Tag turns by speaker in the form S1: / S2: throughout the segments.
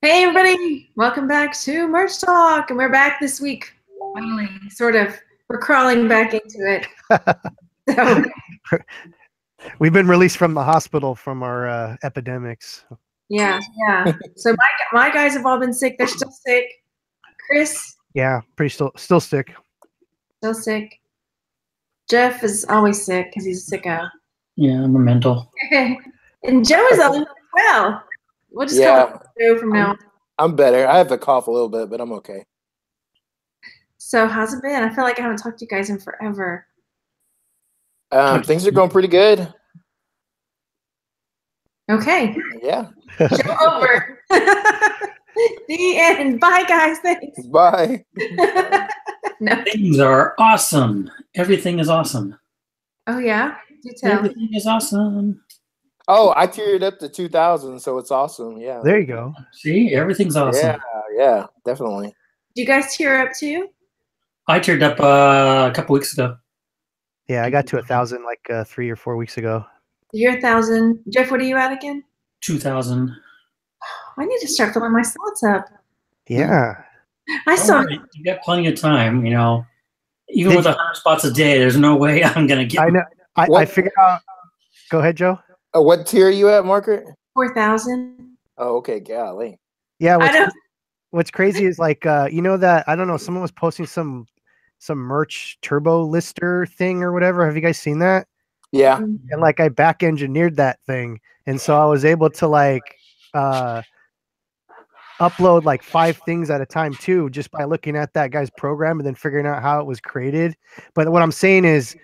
S1: Hey everybody, welcome back to Merch Talk, and we're back this week. Finally, sort of, we're crawling back into it. So,
S2: We've been released from the hospital from our epidemics.
S1: yeah. So my guys have all been sick. They're still sick. Chris,
S2: Yeah, pretty still sick.
S1: still sick. Jeff is always sick because he's a sicko.
S3: Yeah, I'm a mental.
S1: And Joe is ill as well. We'll just call it Joe from now on.
S4: I'm better. I have to cough a little bit, but I'm okay.
S1: So how's it been? I feel like I haven't talked to you guys in forever.
S4: Things are going pretty good.
S1: Okay.
S4: Yeah.
S1: Show over. The end. Bye, guys. Thanks.
S4: Bye.
S1: No.
S3: Things are awesome. Everything is awesome.
S1: Oh, yeah? Do tell.
S3: Everything is awesome.
S4: Oh, I tiered up to 2,000, so it's awesome. Yeah.
S2: There you go.
S3: See, everything's awesome.
S4: Yeah, definitely.
S1: Do you guys tier up too?
S3: I tiered up a couple weeks ago.
S2: Yeah, I got to 1,000 like 3 or 4 weeks ago.
S1: You're 1,000. Jeff, what are you at again?
S3: 2,000.
S1: I need to start filling my slots up.
S2: Yeah.
S1: I saw.
S3: You got plenty of time, you know. Even with 100 spots a day, there's no way I'm gonna get.
S2: I know. I figured out. Go ahead, Joe.
S4: What tier are you at, Margaret?
S1: 4,000.
S4: Oh, okay. Golly.
S2: Yeah. What's crazy is like you know that I don't know. Someone was posting some merch turbo lister thing or whatever. Have you guys seen that?
S4: Yeah.
S2: And like I back engineered that thing, and so I was able to like upload like 5 things at a time too, just by looking at that guy's program and then figuring out how it was created. But what I'm saying is,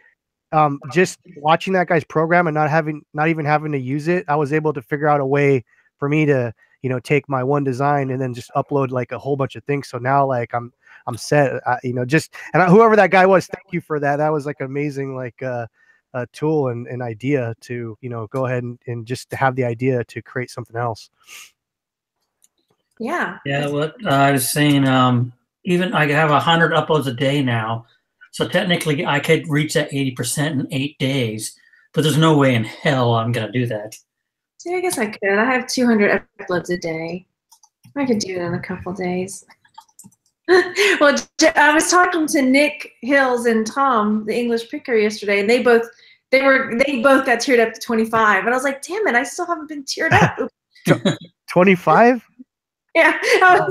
S2: just watching that guy's program and not even having to use it, I was able to figure out a way for me to, you know, take my one design and then just upload like a whole bunch of things. So now like I'm set, you know, whoever that guy was, thank you for that. That was like amazing, like a tool and idea to, you know, go ahead and just to have the idea to create something else.
S1: Yeah.
S3: Yeah, what I was saying, even I have 100 uploads a day now. So technically I could reach that 80% in 8 days, but there's no way in hell I'm going to do that.
S1: See, I guess I could. I have 200 uploads a day. I could do it in a couple days. Well, I was talking to Nick Hills and Tom, the English picker, yesterday, and they both got tiered up to 25. And I was like, damn it, I still haven't been tiered up.
S2: 25?
S1: Yeah.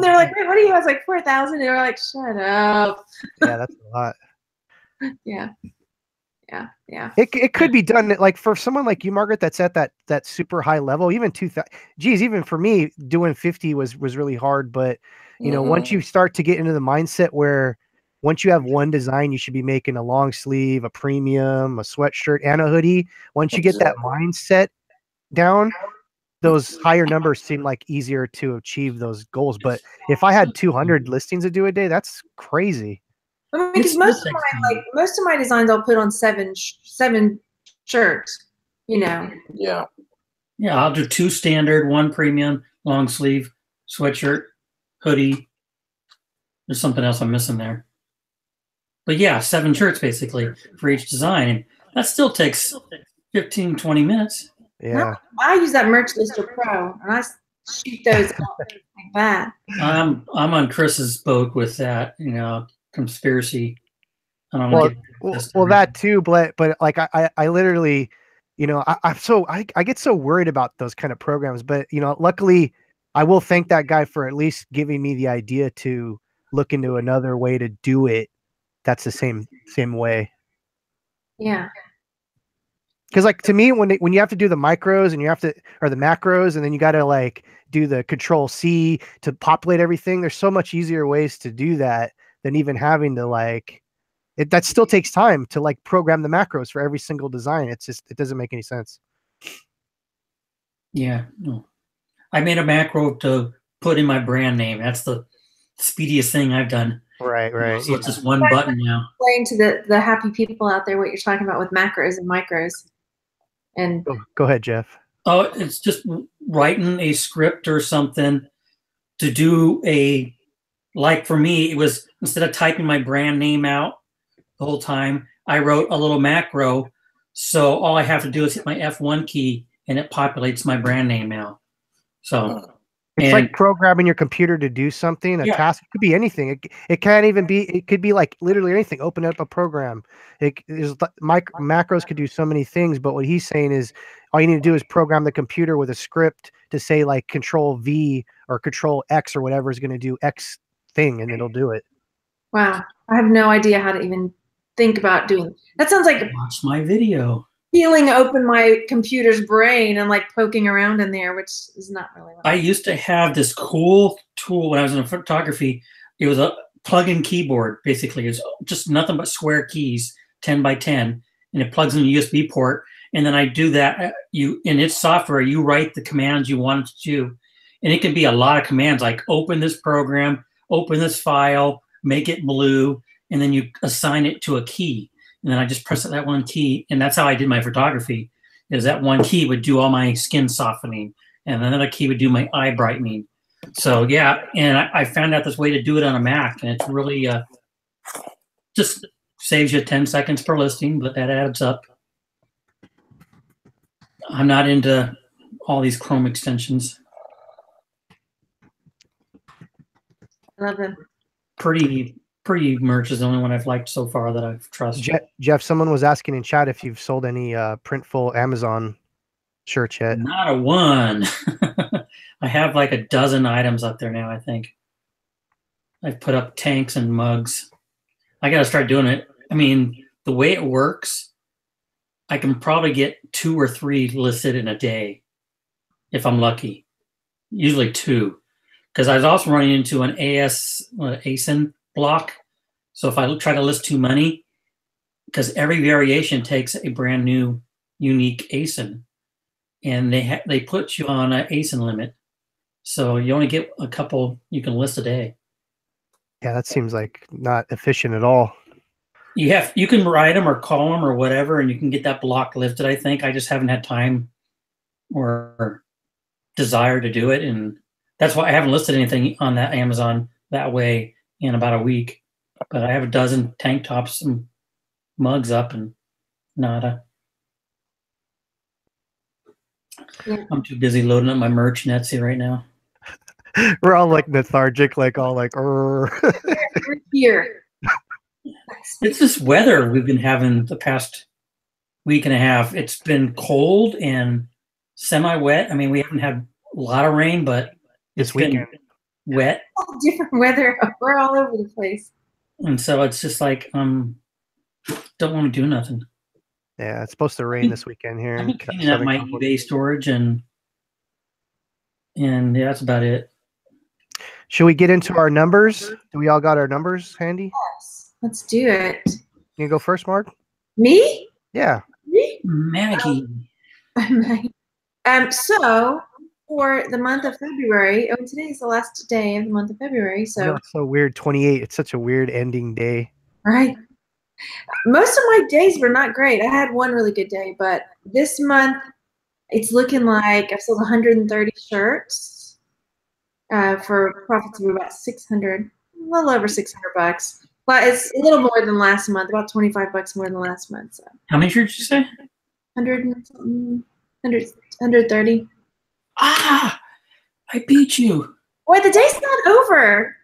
S1: They're like, wait, what are you? I was like, 4,000. They were like, shut up.
S2: Yeah, that's a lot.
S1: Yeah.
S2: It could be done like for someone like you, Margaret, that's at that super high level. Even 2,000. Geez, even for me, doing 50 was really hard. But you know, once you start to get into the mindset where once you have one design, you should be making a long sleeve, a premium, a sweatshirt, and a hoodie. Once you get that mindset down, those higher numbers seem like easier to achieve those goals. But if I had 200 listings to do a day, that's crazy.
S1: I mean, because most of my designs I'll put on seven shirts, you know.
S4: Yeah.
S3: Yeah, I'll do 2 standard, 1 premium, long sleeve, sweatshirt, hoodie. There's something else I'm missing there. But yeah, 7 shirts basically for each design. And that still takes 15, 20 minutes.
S2: Yeah.
S1: I use that Merch Lister Pro, and I shoot those up like that.
S3: I'm on Chris's boat with that, you know, conspiracy. I don't
S2: know. Well, that too, but like I literally, you know, I get so worried about those kind of programs. But you know, luckily, I will thank that guy for at least giving me the idea to look into another way to do it. That's the same way.
S1: Yeah.
S2: Because like to me, when you have to do the micros and or the macros, and then you got to like do the Control-C to populate everything, there's so much easier ways to do that than even having to like it. That still takes time to like program the macros for every single design. It doesn't make any sense.
S3: Yeah, no. I made a macro to put in my brand name. That's the speediest thing I've done.
S2: Right.
S3: So it's just one button now.
S1: Explain to the happy people out there what you're talking about with macros and micros. And
S2: go ahead, Jeff.
S3: Oh, it's just writing a script or something to do like for me, it was instead of typing my brand name out the whole time, I wrote a little macro. So all I have to do is hit my F1 key and it populates my brand name now. So
S2: It's like programming your computer to do something, a task. It could be anything. It can't even be. It could be like literally anything. Open up a program. It is macros could do so many things. But what he's saying is, all you need to do is program the computer with a script to say like Control V or Control X or whatever is going to do X thing, and it'll do it.
S1: Wow, I have no idea how to even think about doing. That sounds like
S3: watch my video.
S1: Peeling open my computer's brain and like poking around in there, which is not really what
S3: I used to have this cool tool when I was in photography. It was a plug-in keyboard, basically. It's just nothing but square keys, 10 by 10, and it plugs in a USB port. And then I do that. In its software, you write the commands you want it to do. And it can be a lot of commands, like open this program, open this file, make it blue, and then you assign it to a key. And then I just press that one key, and that's how I did my photography, is that one key would do all my skin softening, and another key would do my eye brightening. So, yeah, and I found out this way to do it on a Mac, and it's really just saves you 10 seconds per listing, but that adds up. I'm not into all these Chrome extensions.
S1: I love them.
S3: Pretty merch is the only one I've liked so far that I've trusted.
S2: Jeff, someone was asking in chat if you've sold any Printful Amazon shirts yet.
S3: Not a one. I have like a dozen items up there now, I think. I've put up tanks and mugs. I got to start doing it. I mean, the way it works, I can probably get 2 or 3 listed in a day if I'm lucky. Usually 2. Because I was also running into an ASIN block. So if I try to list too many, because every variation takes a brand new unique ASIN, and they put you on an ASIN limit, so you only get a couple you can list a day.
S2: Yeah, that seems like not efficient at all.
S3: You can write them or call them or whatever, and you can get that block lifted. I think I just haven't had time or desire to do it, and that's why I haven't listed anything on that Amazon that way in about a week. But I have a dozen tank tops and mugs up and nada. Yeah. I'm too busy loading up my merch in Etsy right now.
S2: We're all like lethargic, like all like
S1: here.
S3: It's this weather we've been having the past week and a half. It's been cold and semi-wet. I mean, we haven't had a lot of rain, but it's been wet.
S1: Different weather. We're all over the place.
S3: And so it's just like, don't want to do nothing.
S2: Yeah, it's supposed to rain this weekend here.
S3: I've been cleaning up my eBay storage, and yeah, that's about it.
S2: Should we get into our numbers? Do we all got our numbers handy?
S1: Yes, let's do it.
S2: You go first, Mark?
S1: Me?
S2: Yeah.
S1: Me?
S3: Maggie.
S1: So for the month of February, today is the last day of the month of February. So
S2: it's so weird. 28. It's such a weird ending day.
S1: Right. Most of my days were not great. I had one really good day, but this month it's looking like I've sold 130 shirts for profits of about 600, a little over $600. But it's a little more than last month, about $25 more than last month. So.
S3: How many shirts did you say?
S1: 130.
S3: Ah, I beat you.
S1: Boy, the day's not over.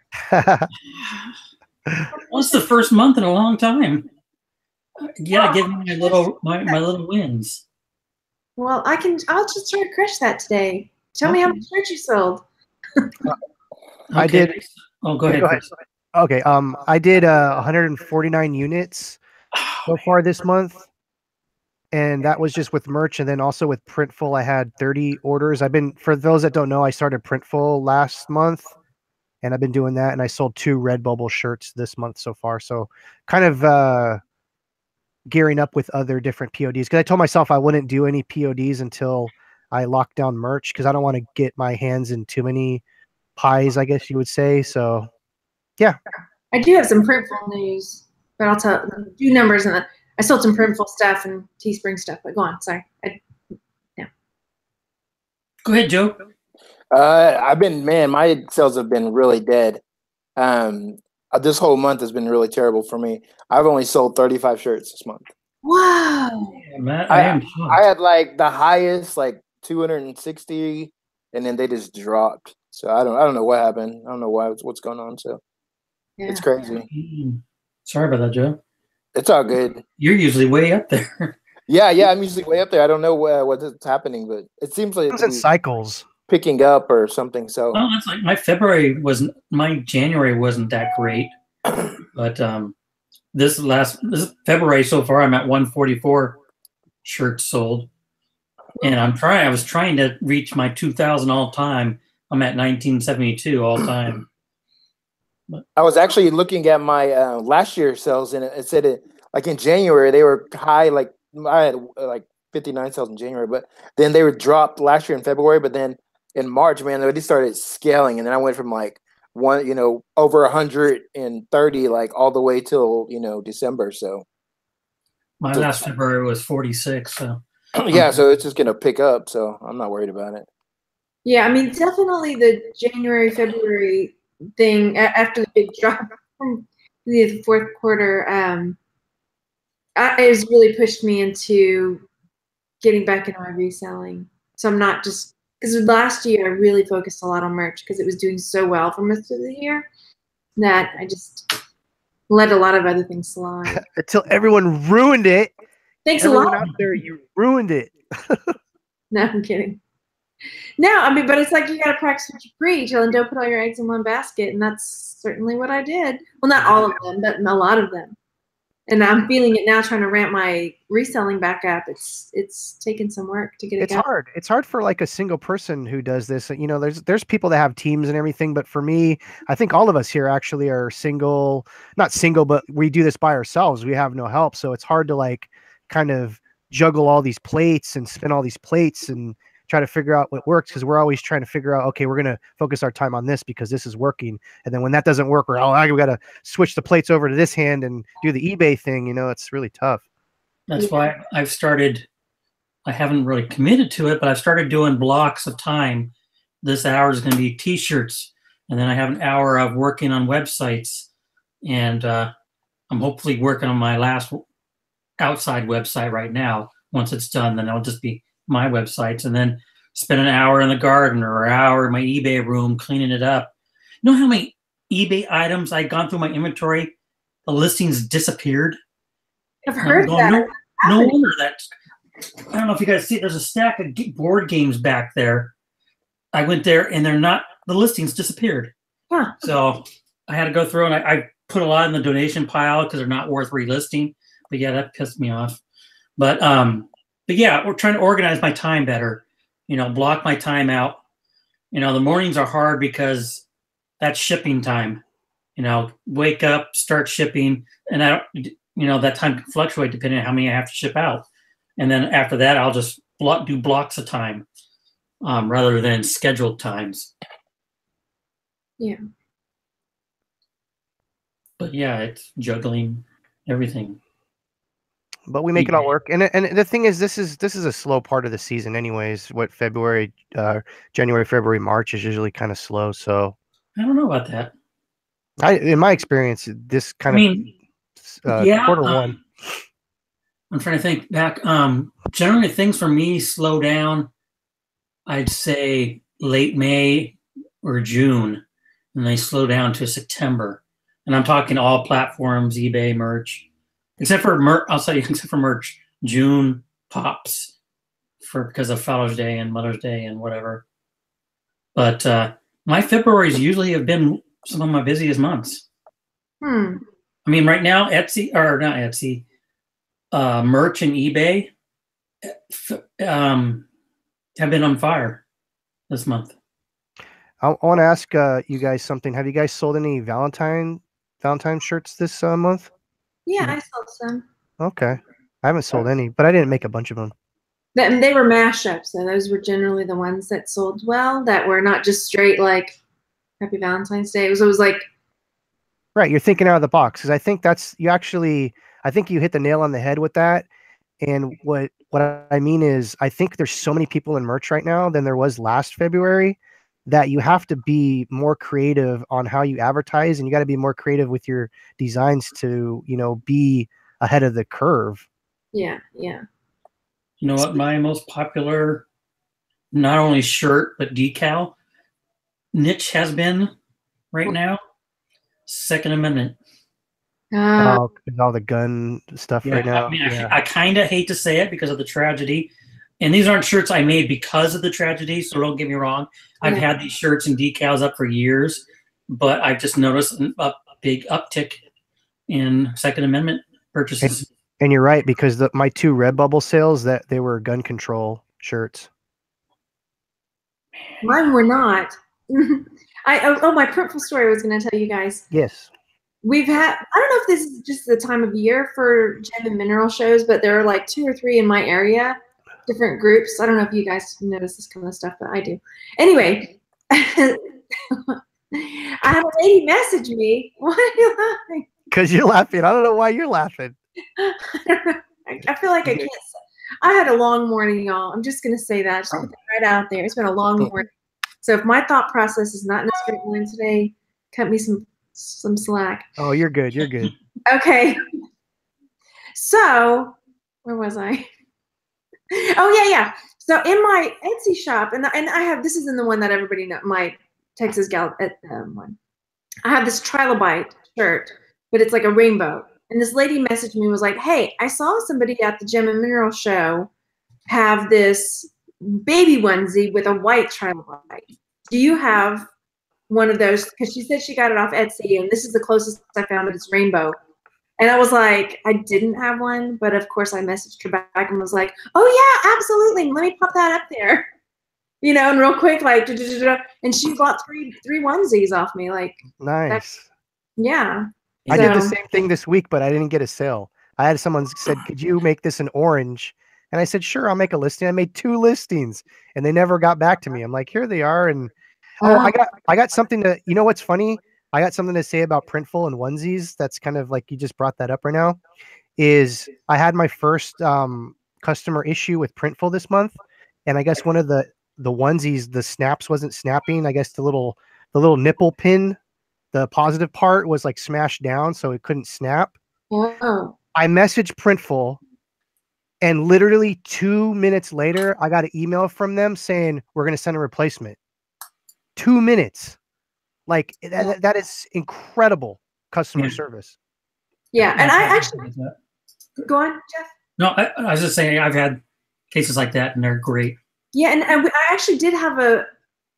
S3: What's the first month in a long time? Yeah, give me my little wins.
S1: Well, I'll just try to crush that today. Tell me how much shirts you sold.
S2: I did.
S3: Oh, go ahead.
S2: Okay. I did 149 units so far this month, and that was just with merch, and then also with Printful, I had 30 orders. For those that don't know, I started Printful last month, and I've been doing that, and I sold 2 Redbubble shirts this month so far. So kind of gearing up with other different PODs, because I told myself I wouldn't do any PODs until I locked down merch, because I don't want to get my hands in too many pies, I guess you would say. So yeah.
S1: I do have some Printful news, but I'll tell do numbers, and I sold some Printful stuff and Teespring stuff, but go on. Sorry.
S3: Go ahead, Joe.
S4: My sales have been really dead. This whole month has been really terrible for me. I've only sold 35 shirts this month.
S1: Wow.
S3: Yeah, man,
S4: I had like the highest, like 260, and then they just dropped. So I don't know what happened. I don't know what's going on. So
S1: Yeah.
S4: it's crazy.
S3: Sorry about that, Joe.
S4: It's all good.
S3: You're usually way up there.
S4: Yeah, I'm usually way up there. I don't know what's happening, but it seems like
S2: It's in cycles.
S4: picking up or something. So
S3: Well, that's like my January wasn't that great, but this February so far I'm at 144 shirts sold, and I was trying to reach my 2,000 all time. I'm at 1972 all time.
S4: I was actually looking at my last year's sales, and it said like in January they were high. Like I had like 59 sales in January, but then they were dropped last year in February. But then in March, man, they already started scaling, and then I went from like over 130, like all the way till December. So
S3: my last February was 46. So
S4: yeah, so it's just gonna pick up. So I'm not worried about it.
S1: Yeah, I mean, definitely the January, February thing after the big drop from the fourth quarter, it has really pushed me into getting back into my reselling. So I'm not just because last year I really focused a lot on merch because it was doing so well for most of the year that I just let a lot of other things slide.
S2: Until everyone ruined it.
S1: Thanks
S2: Everyone
S1: a lot.
S2: out there, you ruined it.
S1: No, I'm kidding. No, I mean, but it's like you got to practice what you preach and don't put all your eggs in one basket. And that's certainly what I did. Well, not all of them, but a lot of them. And I'm feeling it now, trying to ramp my reselling back up. It's taken some work to get it going.
S2: Hard. It's hard for like a single person who does this. There's people that have teams and everything, but for me, I think all of us here actually are not single, but we do this by ourselves. We have no help. So it's hard to like kind of juggle all these plates and spin all these plates and try to figure out what works, because we're always trying to figure out, okay, we're going to focus our time on this because this is working. And then when that doesn't work, we got to switch the plates over to this hand and do the eBay thing. It's really tough.
S3: That's why I haven't really committed to it, but I've started doing blocks of time. This hour is going to be t-shirts. And then I have an hour of working on websites. And I'm hopefully working on my last outside website right now. Once it's done, then it'll just be my websites, and then spend an hour in the garden or an hour in my eBay room cleaning it up. You know how many eBay items I'd gone through my inventory? The listings disappeared.
S1: I've heard that.
S3: No wonder that. I don't know if you guys see, there's a stack of board games back there. I went there and the listings disappeared.
S1: Huh.
S3: So I had to go through and I put a lot in the donation pile because they're not worth relisting. But yeah, that pissed me off. But yeah, we're trying to organize my time better, block my time out. The mornings are hard because that's shipping time. Wake up, start shipping, and that time can fluctuate depending on how many I have to ship out. And then after that, I'll just do blocks of time rather than scheduled times.
S1: Yeah.
S2: But
S3: yeah, it's juggling everything.
S2: But we make it all work. And the thing is, this is a slow part of the season anyways. What January, February, March is usually kind of slow. So
S3: I don't know about that.
S2: In my experience, this kind of quarter one.
S3: I'm trying to think back. Generally things for me slow down, I'd say late May or June, and they slow down to September. And I'm talking all platforms, eBay, merch. Except for merch, I'll say except for merch, June pops because of Father's Day and Mother's Day and whatever. But my Februarys usually have been some of my busiest months. I mean, right now, merch and eBay have been on fire this month.
S2: I want to ask you guys something. Have you guys sold any Valentine shirts this month?
S1: Yeah, I sold some.
S2: Okay. I haven't sold any, but I didn't make a bunch of them.
S1: They were mashups, so those were generally the ones that sold well, that were not just straight like Happy Valentine's Day. It was like...
S2: Right, you're thinking out of the box, because I think I think you hit the nail on the head with that. And what I mean is, I think there's so many people in merch right now than there was last February, that you have to be more creative on how you advertise, and you got to be more creative with your designs to, be ahead of the curve.
S1: Yeah, yeah.
S3: You know what? My most popular, not only shirt, but decal niche has been right now? Second Amendment.
S2: Oh, all the gun stuff
S3: Yeah,
S2: right now.
S3: I mean,
S2: Yeah.
S3: I kind of hate to say it because of the tragedy. And these aren't shirts I made because of the tragedy, so don't get me wrong. I've had these shirts and decals up for years, but I've just noticed a big uptick in Second Amendment purchases.
S2: And you're right, because my 2 Redbubble sales, that they were gun control shirts.
S1: Mine were not. My Printful story I was going to tell you guys.
S2: Yes.
S1: We've had, I don't know if this is just the time of year for gem and mineral shows, but there are like 2 or 3 in my area, different groups. I don't know if you guys notice this kind of stuff, but I do. Anyway, I had a lady message me. Why are you laughing?
S2: Because you're laughing. I don't know why you're laughing.
S1: I feel like I can't. I had a long morning, y'all. I'm just going to say that. Just put that right out there. It's been a long morning. So if my thought process is not in a straight line today, cut me some slack.
S2: Oh, you're good. You're good.
S1: Okay. So where was I? Oh yeah. So in my Etsy shop, and I have, this isn't the one that everybody knows, my Texas gal one. I have this trilobite shirt, but it's like a rainbow. And this lady messaged me and was like, hey, I saw somebody at the Gem and Mineral show have this baby onesie with a white trilobite. Do you have one of those? Because she said she got it off Etsy, and this is the closest I found, but it's rainbow. And I was like, I didn't have one, but of course I messaged her back and was like, oh yeah, absolutely. Let me pop that up there. You know, and real quick, like, and she bought three onesies off me. Like,
S2: nice.
S1: Yeah.
S2: I did the same thing this week, but I didn't get a sale. I had someone said, could you make this an orange? And I said, sure, I'll make a listing. I made 2 listings and they never got back to me. I'm like, here they are. And I got something to, you know, what's funny? I got something to say about Printful and onesies. That's kind of like, you just brought that up right now, is I had my first customer issue with Printful this month. And I guess one of the onesies, the snaps wasn't snapping. I guess the little nipple pin, the positive part was like smashed down, so it couldn't snap.
S1: Oh.
S2: I messaged Printful, and literally 2 minutes later, I got an email from them saying, we're going to send a replacement. 2 minutes. Like, that is incredible customer service.
S1: Yeah, and I actually... Go on, Jeff.
S3: No, I was just saying, I've had cases like that, and they're great.
S1: Yeah, and I actually did have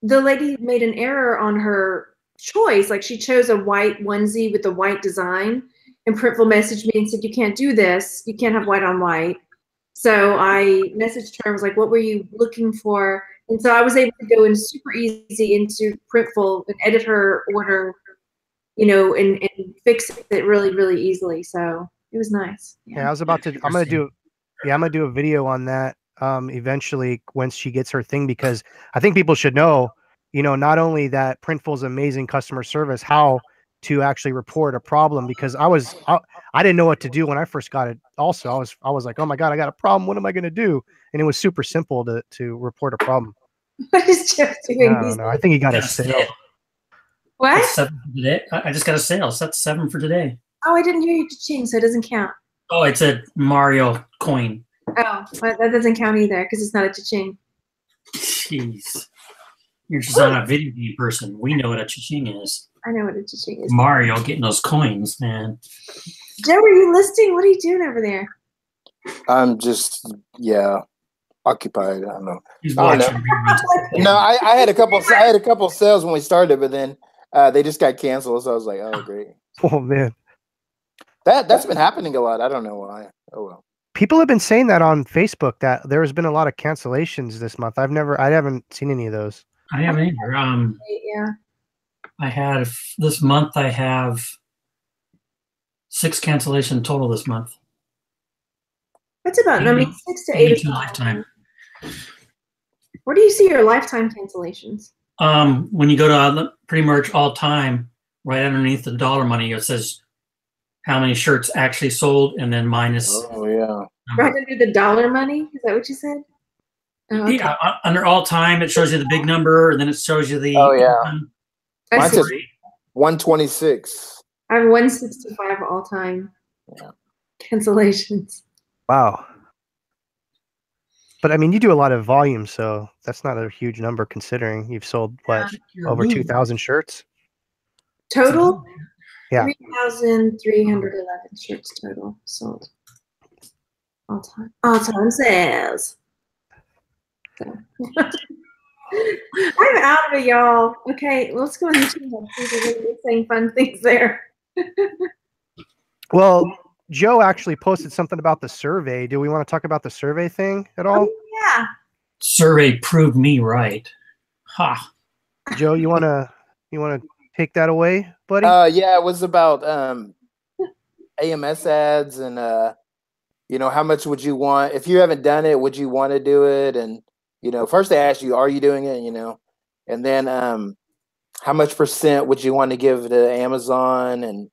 S1: the lady made an error on her choice. Like, she chose a white onesie with a white design, and Printful messaged me and said, you can't do this. You can't have white on white. So I messaged her. I was like, what were you looking for? And so I was able to go in super easy into Printful and edit her order, you know, and fix it really, really easily. So it was nice.
S2: Yeah, I was about to, I'm going to do a video on that eventually once she gets her thing, because I think people should know, you know, not only that Printful's amazing customer service, how to actually report a problem, because I didn't know what to do when I first got it. Also, I was like, oh my God, I got a problem. What am I going to do? And it was super simple to report a problem.
S1: What is Jeff doing?
S2: I don't know. I think he got a sale.
S1: What?
S3: That's 7 for today. I just got a sale. So that's 7 for today.
S1: Oh, I didn't hear you cha-ching, so it doesn't count.
S3: Oh, it's a Mario coin.
S1: Oh, but that doesn't count either because it's not a cha-ching.
S3: Jeez. You're just not a video game person. We know what a cha-ching is.
S1: I know what a cha-ching is.
S3: Mario getting those coins, man.
S1: Joe, are you listing? What are you doing over there?
S4: I'm just, occupied. I don't know.
S3: He's watching.
S4: No, I had a couple sales when we started, but then they just got canceled. So I was like, oh great.
S2: Oh man,
S4: that's been happening a lot. I don't know why. Oh well.
S2: People have been saying that on Facebook that there has been a lot of cancellations this month. I haven't seen any of those.
S3: I haven't either.
S1: Yeah.
S3: I had this month. I have 6 cancellation total this month.
S1: That's about, 6 to 8
S3: lifetime.
S1: Where do you see your lifetime cancellations?
S3: When you go to pretty much all time, right underneath the dollar money, it says how many shirts actually sold, and then minus.
S4: Oh yeah.
S1: Right under the dollar money? Is that what you said? Oh, okay.
S3: Yeah, under all time, it shows you the big number, and then it shows you the.
S4: Oh yeah.
S1: I see.
S4: 126.
S1: I have 165 all time cancellations.
S2: Wow. But I mean, you do a lot of volume, so that's not a huge number considering you've sold what, over 2,000 shirts
S1: Total?
S2: Yeah.
S1: 3,311 shirts total sold. All time sales. So. I'm out of it, y'all. Okay, let's go on YouTube and see if they're saying fun things there.
S2: Well, Joe actually posted something about the survey. Do we want to talk about the survey thing at all?
S1: Oh, yeah.
S3: Survey proved me right. Ha.
S2: Joe, you wanna take that away, buddy?
S4: Yeah, it was about AMS ads and you know, how much would you want if you haven't done it? Would you want to do it? And you know, first they ask you, are you doing it? You know, and then how much % would you want to give to Amazon? And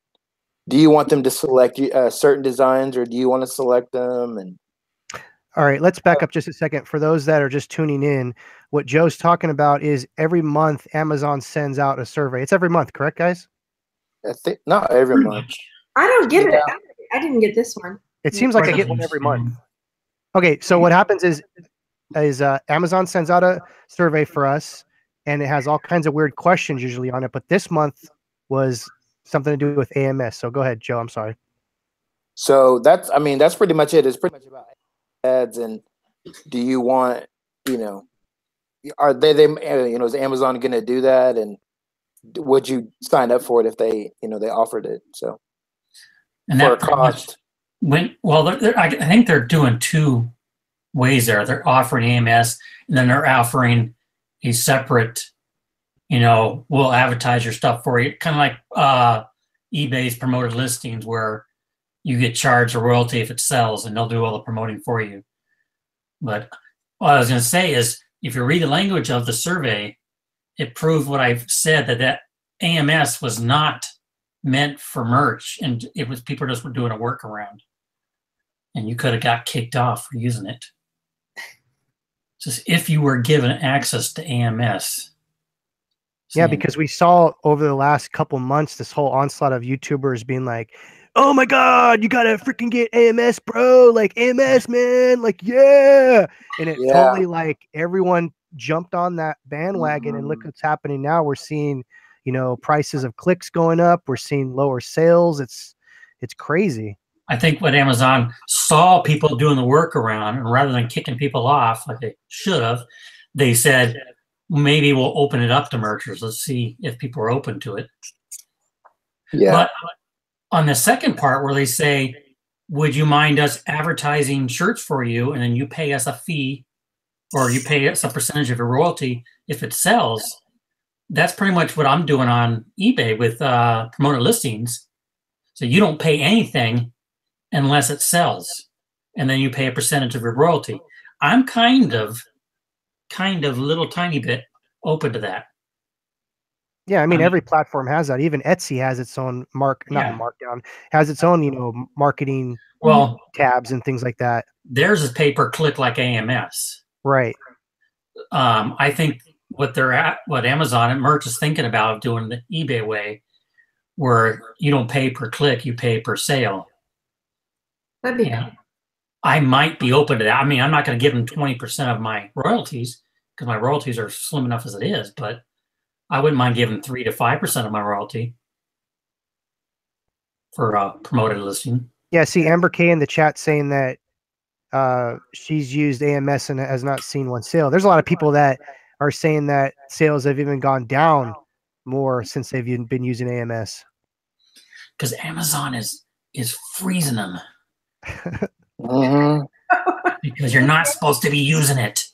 S4: do you want them to select certain designs, or do you want to select them? And
S2: all right, let's back up just a second. For those that are just tuning in, what Joe's talking about is every month Amazon sends out a survey. It's every month, correct, guys?
S4: I think not every month.
S1: I don't get it. I didn't get this one.
S2: It seems like I get one every month. Okay, so what happens is Amazon sends out a survey for us, and it has all kinds of weird questions usually on it. But this month was something to do with AMS. So go ahead, Joe. I'm sorry.
S4: So that's pretty much it. It's pretty much about ads. And do you want, you know, are they you know, is Amazon going to do that? And would you sign up for it if they, you know, they offered it? So
S3: and
S4: for a cost.
S3: I think they're doing two ways there. They're offering AMS, and then they're offering a separate, you know, we'll advertise your stuff for you, kind of like eBay's promoted listings, where you get charged a royalty if it sells, and they'll do all the promoting for you. But what I was going to say is, if you read the language of the survey, it proved what I've said, that AMS was not meant for merch, and it was people just were doing a workaround, and you could have got kicked off for using it. Just if you were given access to AMS.
S2: Yeah, because we saw over the last couple months this whole onslaught of YouTubers being like, oh my God, you gotta freaking get AMS, bro. Like AMS, man. Like, yeah. And it totally, like, everyone jumped on that bandwagon, and look what's happening now. We're seeing, you know, prices of clicks going up. We're seeing lower sales. It's crazy.
S3: I think what Amazon saw people doing the workaround, and rather than kicking people off like they should have, they said, maybe we'll open it up to merchants. Let's see if people are open to it.
S4: Yeah.
S3: But on the second part where they say, would you mind us advertising shirts for you, and then you pay us a fee, or you pay us a percentage of your royalty if it sells? That's pretty much what I'm doing on eBay with promoted listings. So you don't pay anything unless it sells, and then you pay a percentage of your royalty. I'm kind of little tiny bit open to that.
S2: Yeah, I mean, every platform has that. Even Etsy has its own markdown, has its own, you know, marketing tabs and things like that.
S3: Theirs is pay per click like AMS.
S2: Right.
S3: I think what Amazon and merch is thinking about doing the eBay way, where you don't pay per click, you pay per sale.
S1: That'd be good.
S3: I might be open to that. I mean, I'm not going to give them 20% of my royalties, because my royalties are slim enough as it is, but I wouldn't mind giving 3 to 5% of my royalty for a promoted listing.
S2: Yeah, see Amber K in the chat saying that she's used AMS and has not seen one sale. There's a lot of people that are saying that sales have even gone down more since they've been using AMS.
S3: Because Amazon is freezing them. Because you're not supposed to be using it.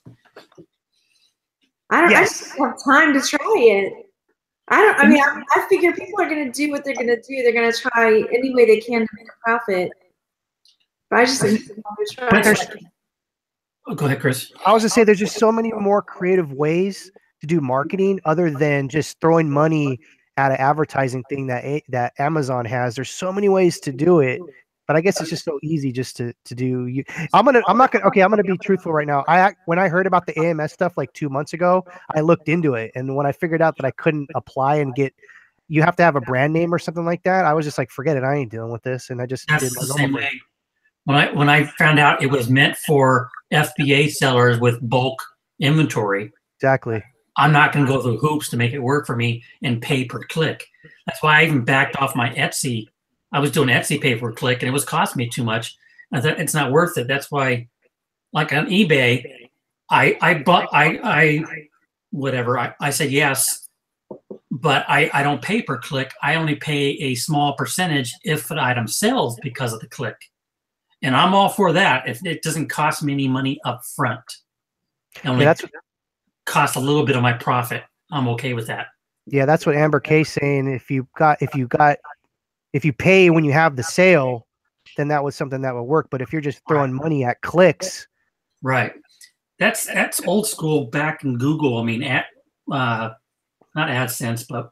S1: I don't have time to try it. I figure people are going to do what they're going to do. They're going to try any way they can to make a profit. But I just think try.
S3: Go ahead, Chris.
S2: I was going to say there's just so many more creative ways to do marketing other than just throwing money at an advertising thing that Amazon has. There's so many ways to do it. But I guess it's just so easy just to do. I'm gonna be truthful right now. When I heard about the AMS stuff like 2 months ago, I looked into it, and when I figured out that I couldn't apply and you have to have a brand name or something like that, I was just like, forget it, I ain't dealing with this, and I just did my
S3: same way. When I found out it was meant for FBA sellers with bulk inventory.
S2: Exactly.
S3: I'm not going to go through hoops to make it work for me and pay per click. That's why I even backed off my Etsy. I was doing Etsy pay per click, and it was costing me too much. I thought it's not worth it. That's why, like on eBay, I said yes, but I don't pay per click. I only pay a small percentage if an item sells because of the click. And I'm all for that if it doesn't cost me any money up front. That's cost a little bit of my profit. I'm okay with that.
S2: Yeah, that's what Amber K's saying. If you pay when you have the sale, then that was something that would work. But if you're just throwing money at clicks,
S3: right? That's old school back in Google. I mean, not AdSense, but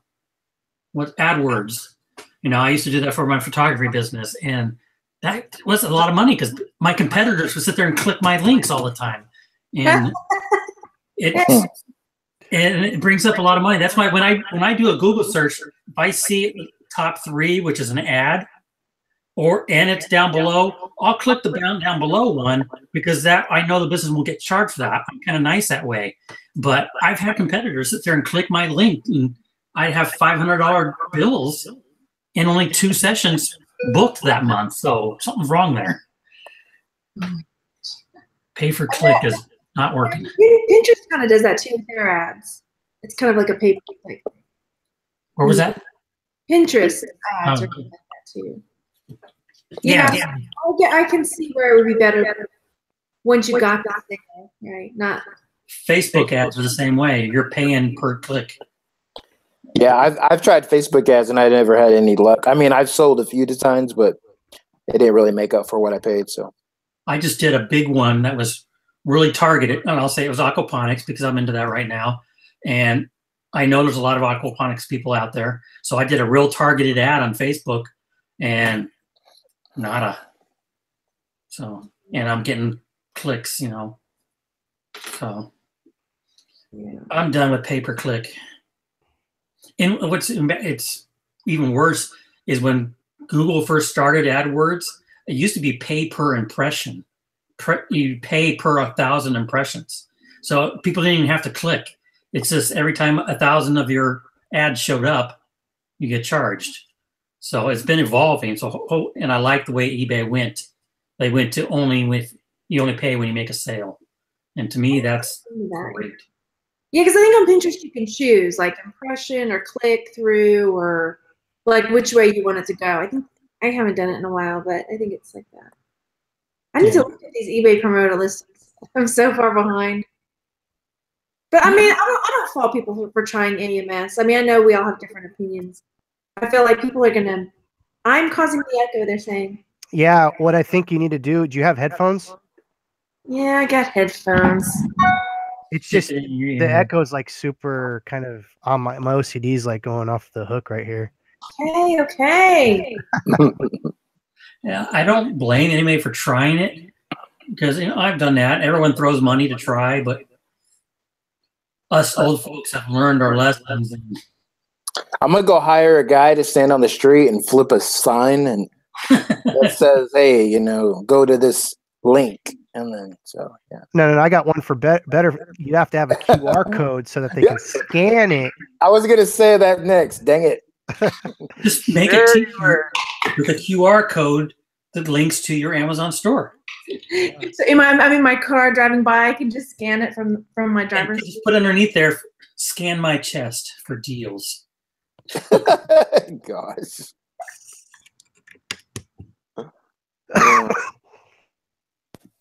S3: what AdWords. You know, I used to do that for my photography business, and that was a lot of money because my competitors would sit there and click my links all the time, and it brings up a lot of money. That's why when I do a Google search, if I see top 3, which is an ad, and it's down below, I'll click the down below one because that I know the business will get charged for that. I'm kind of nice that way. But I've had competitors sit there and click my link, and I have $500 bills and only 2 sessions booked that month. So something's wrong there. Pay for click is not working.
S1: Pinterest kind of does that too with their ads. It's kind of like a pay per click.
S3: What was that?
S1: Pinterest ads are like that too.
S3: Yeah.
S1: I can see where it would be better once you got that thing, right? Not
S3: Facebook ads are the same way. You're paying per click.
S4: Yeah, I've tried Facebook ads and I never had any luck. I mean, I've sold a few times, but it didn't really make up for what I paid. So
S3: I just did a big one that was really targeted, and I'll say it was aquaponics because I'm into that right now. And I know there's a lot of aquaponics people out there. So I did a real targeted ad on Facebook, and nada. So, and I'm getting clicks, you know. So yeah. I'm done with pay-per-click. And it's even worse is when Google first started AdWords, it used to be pay per impression. You pay per 1,000 impressions. So people didn't even have to click. It's just every time 1,000 of your ads showed up, you get charged. So it's been evolving. So, and I like the way eBay went. They went to you only pay when you make a sale. And to me, that's great.
S1: Yeah, because I think on Pinterest you can choose like impression or click through or like which way you want it to go. I think I haven't done it in a while, but I think it's like that. I need to look at these eBay promoter listings. I'm so far behind. But I mean, I don't fault people for trying AMS. I mean, I know we all have different opinions. I feel like people are gonna. I'm causing the echo. They're saying.
S2: Yeah, what I think you need to do. Do you have headphones?
S1: Yeah, I got headphones.
S2: It's just the echo is like super kind of on my OCD's like going off the hook right here.
S1: Okay.
S3: Yeah, I don't blame anybody for trying it because I've done that. Everyone throws money to try, but us old folks have learned our lessons.
S4: I'm gonna go hire a guy to stand on the street and flip a sign and that says, "Hey, go to this link." And then, so yeah.
S2: No. I got one for better. You have to have a QR code so that they can scan it.
S4: I was gonna say that next. Dang it!
S3: Just make it t-shirt with a QR code that links to your Amazon store.
S1: So I'm in my car driving by. I can just scan it from my driver's.
S3: Just put underneath there, scan my chest for deals.
S4: Gosh.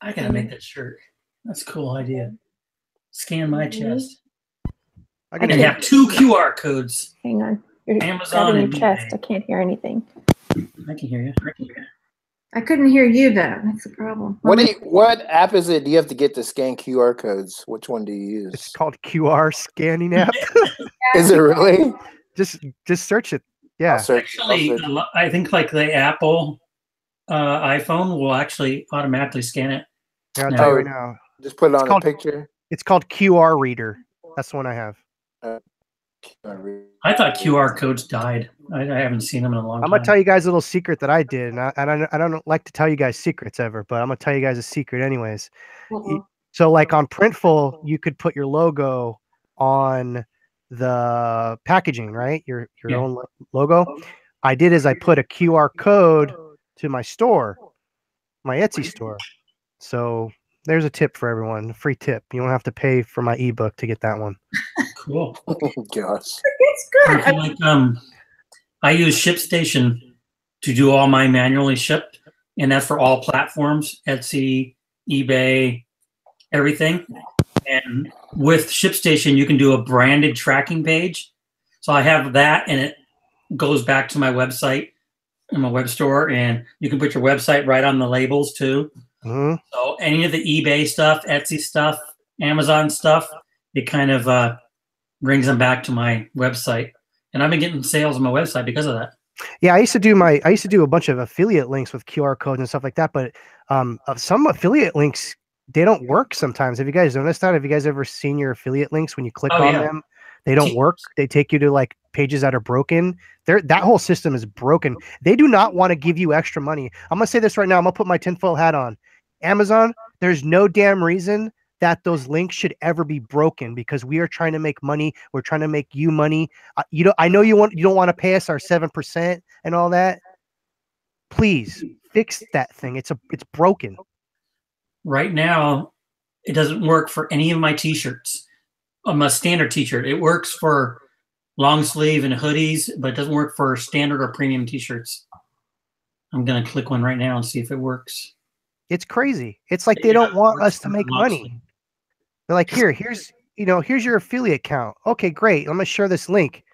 S3: I gotta make that shirt. That's a cool idea. Scan my chest. And have 2 QR codes.
S5: Hang on. You're
S3: Amazon and
S5: chest. I can't hear anything.
S3: I can hear you.
S1: I couldn't hear you though. That's the problem.
S4: What app is it? Do you have to get to scan QR codes? Which one do you use?
S2: It's called QR scanning app.
S4: Is it really?
S2: Just search it. Yeah.
S3: Actually, I think like the Apple iPhone will actually automatically scan it.
S2: Yeah, I'll tell you right now.
S4: Just put it on a picture.
S2: It's called QR Reader. That's the one I have.
S3: I thought QR codes died. I haven't seen them in a long
S2: I'm
S3: time.
S2: gonna tell you guys a little secret that I did, and I don't like to tell you guys secrets ever, but I'm gonna tell you guys a secret anyways. So like on Printful, you could put your logo on the packaging, right? Your own logo. I did is I put a QR code to my store, my Etsy store. So there's a tip for everyone, a free tip. You don't have to pay for my ebook to get that one.
S3: Cool.
S4: Oh, gosh.
S1: It's good.
S3: I feel like, I use ShipStation to do all my manually shipped, and that's for all platforms, Etsy, eBay, everything. And with ShipStation, you can do a branded tracking page. So I have that, and it goes back to my website in my web store, and you can put your website right on the labels too.
S2: Mm-hmm.
S3: So any of the eBay stuff, Etsy stuff, Amazon stuff, it kind of brings them back to my website. And I've been getting sales on my website because of that.
S2: Yeah, I used to do a bunch of affiliate links with QR codes and stuff like that, but some affiliate links, they don't work sometimes. Have you guys noticed that? Have you guys ever seen your affiliate links when you click on them? They don't work. They take you to like pages that are broken. That whole system is broken. They do not want to give you extra money. I'm gonna say this right now. I'm gonna put my tinfoil hat on. Amazon, there's no damn reason that those links should ever be broken because we are trying to make money. We're trying to make you money. I know you don't want to pay us our 7% and all that. Please fix that thing. It's broken.
S3: Right now, it doesn't work for any of my t-shirts. A standard t-shirt. It works for long sleeve and hoodies, but it doesn't work for standard or premium t-shirts. I'm gonna click one right now and see if it works.
S2: It's crazy. It's like they don't want us to make money. They're like, here's your affiliate account. Okay, great. I'm gonna share this link.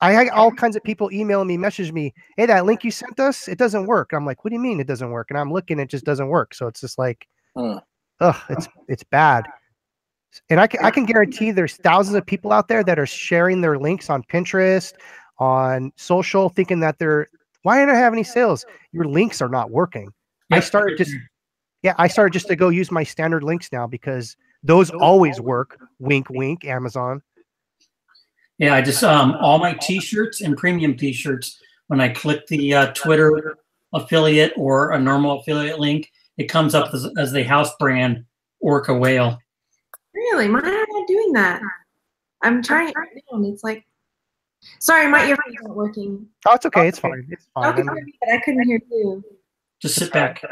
S2: I had all kinds of people emailing me, message me, hey, that link you sent us, it doesn't work. I'm like, what do you mean it doesn't work? And I'm looking, it just doesn't work. So it's just like, it's bad. And I can guarantee there's thousands of people out there that are sharing their links on Pinterest, on social, thinking that why don't I have any sales? Your links are not working.
S3: Yep.
S2: I started just to go use my standard links now because those always work. Wink, wink, Amazon.
S3: Yeah, I just all my t-shirts and premium t-shirts, when I click the Twitter affiliate or a normal affiliate link, it comes up as the house brand Orca Whale.
S1: Really? Mine are not doing that. I'm trying it right now, and it's like, sorry, my earphones aren't working.
S2: Oh, it's okay. It's fine. It's fine.
S1: Okay, but I couldn't hear you.
S3: Just sit back.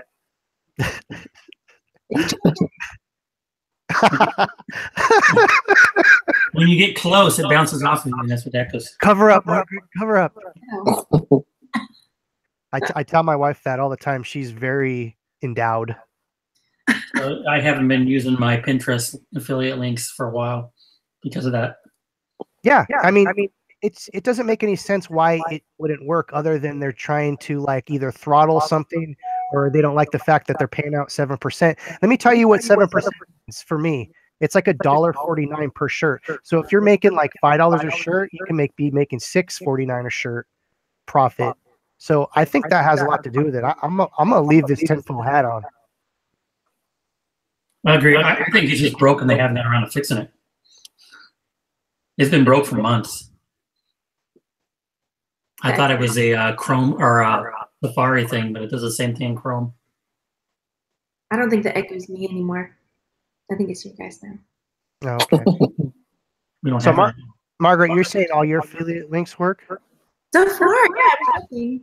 S3: When you get close, it bounces off of you, and that's what that goes.
S2: Cover up, Margaret. Cover up.
S1: Oh.
S2: I tell my wife that all the time. She's very endowed.
S3: I haven't been using my Pinterest affiliate links for a while because of that.
S2: Yeah. I mean, it doesn't make any sense why it wouldn't work other than they're trying to like either throttle something or they don't like the fact that they're paying out 7%. Let me tell you what 7% is for me. It's like $1.49 per shirt. So if you're making like $5 a shirt, you can be making $6.49 a shirt profit. So I think that has a lot to do with it. I'm gonna leave this tinfoil hat on.
S3: I agree. I think it's just broken. They haven't got around to fixing it. It's been broke for months. I thought it was a Chrome or a Safari thing, but it does the same thing in Chrome.
S1: I don't think the echo's me anymore. I think it's you guys now.
S2: Oh, okay.
S3: We don't
S2: So
S3: have
S2: Margaret, you're saying all your affiliate links work?
S1: So far, yeah,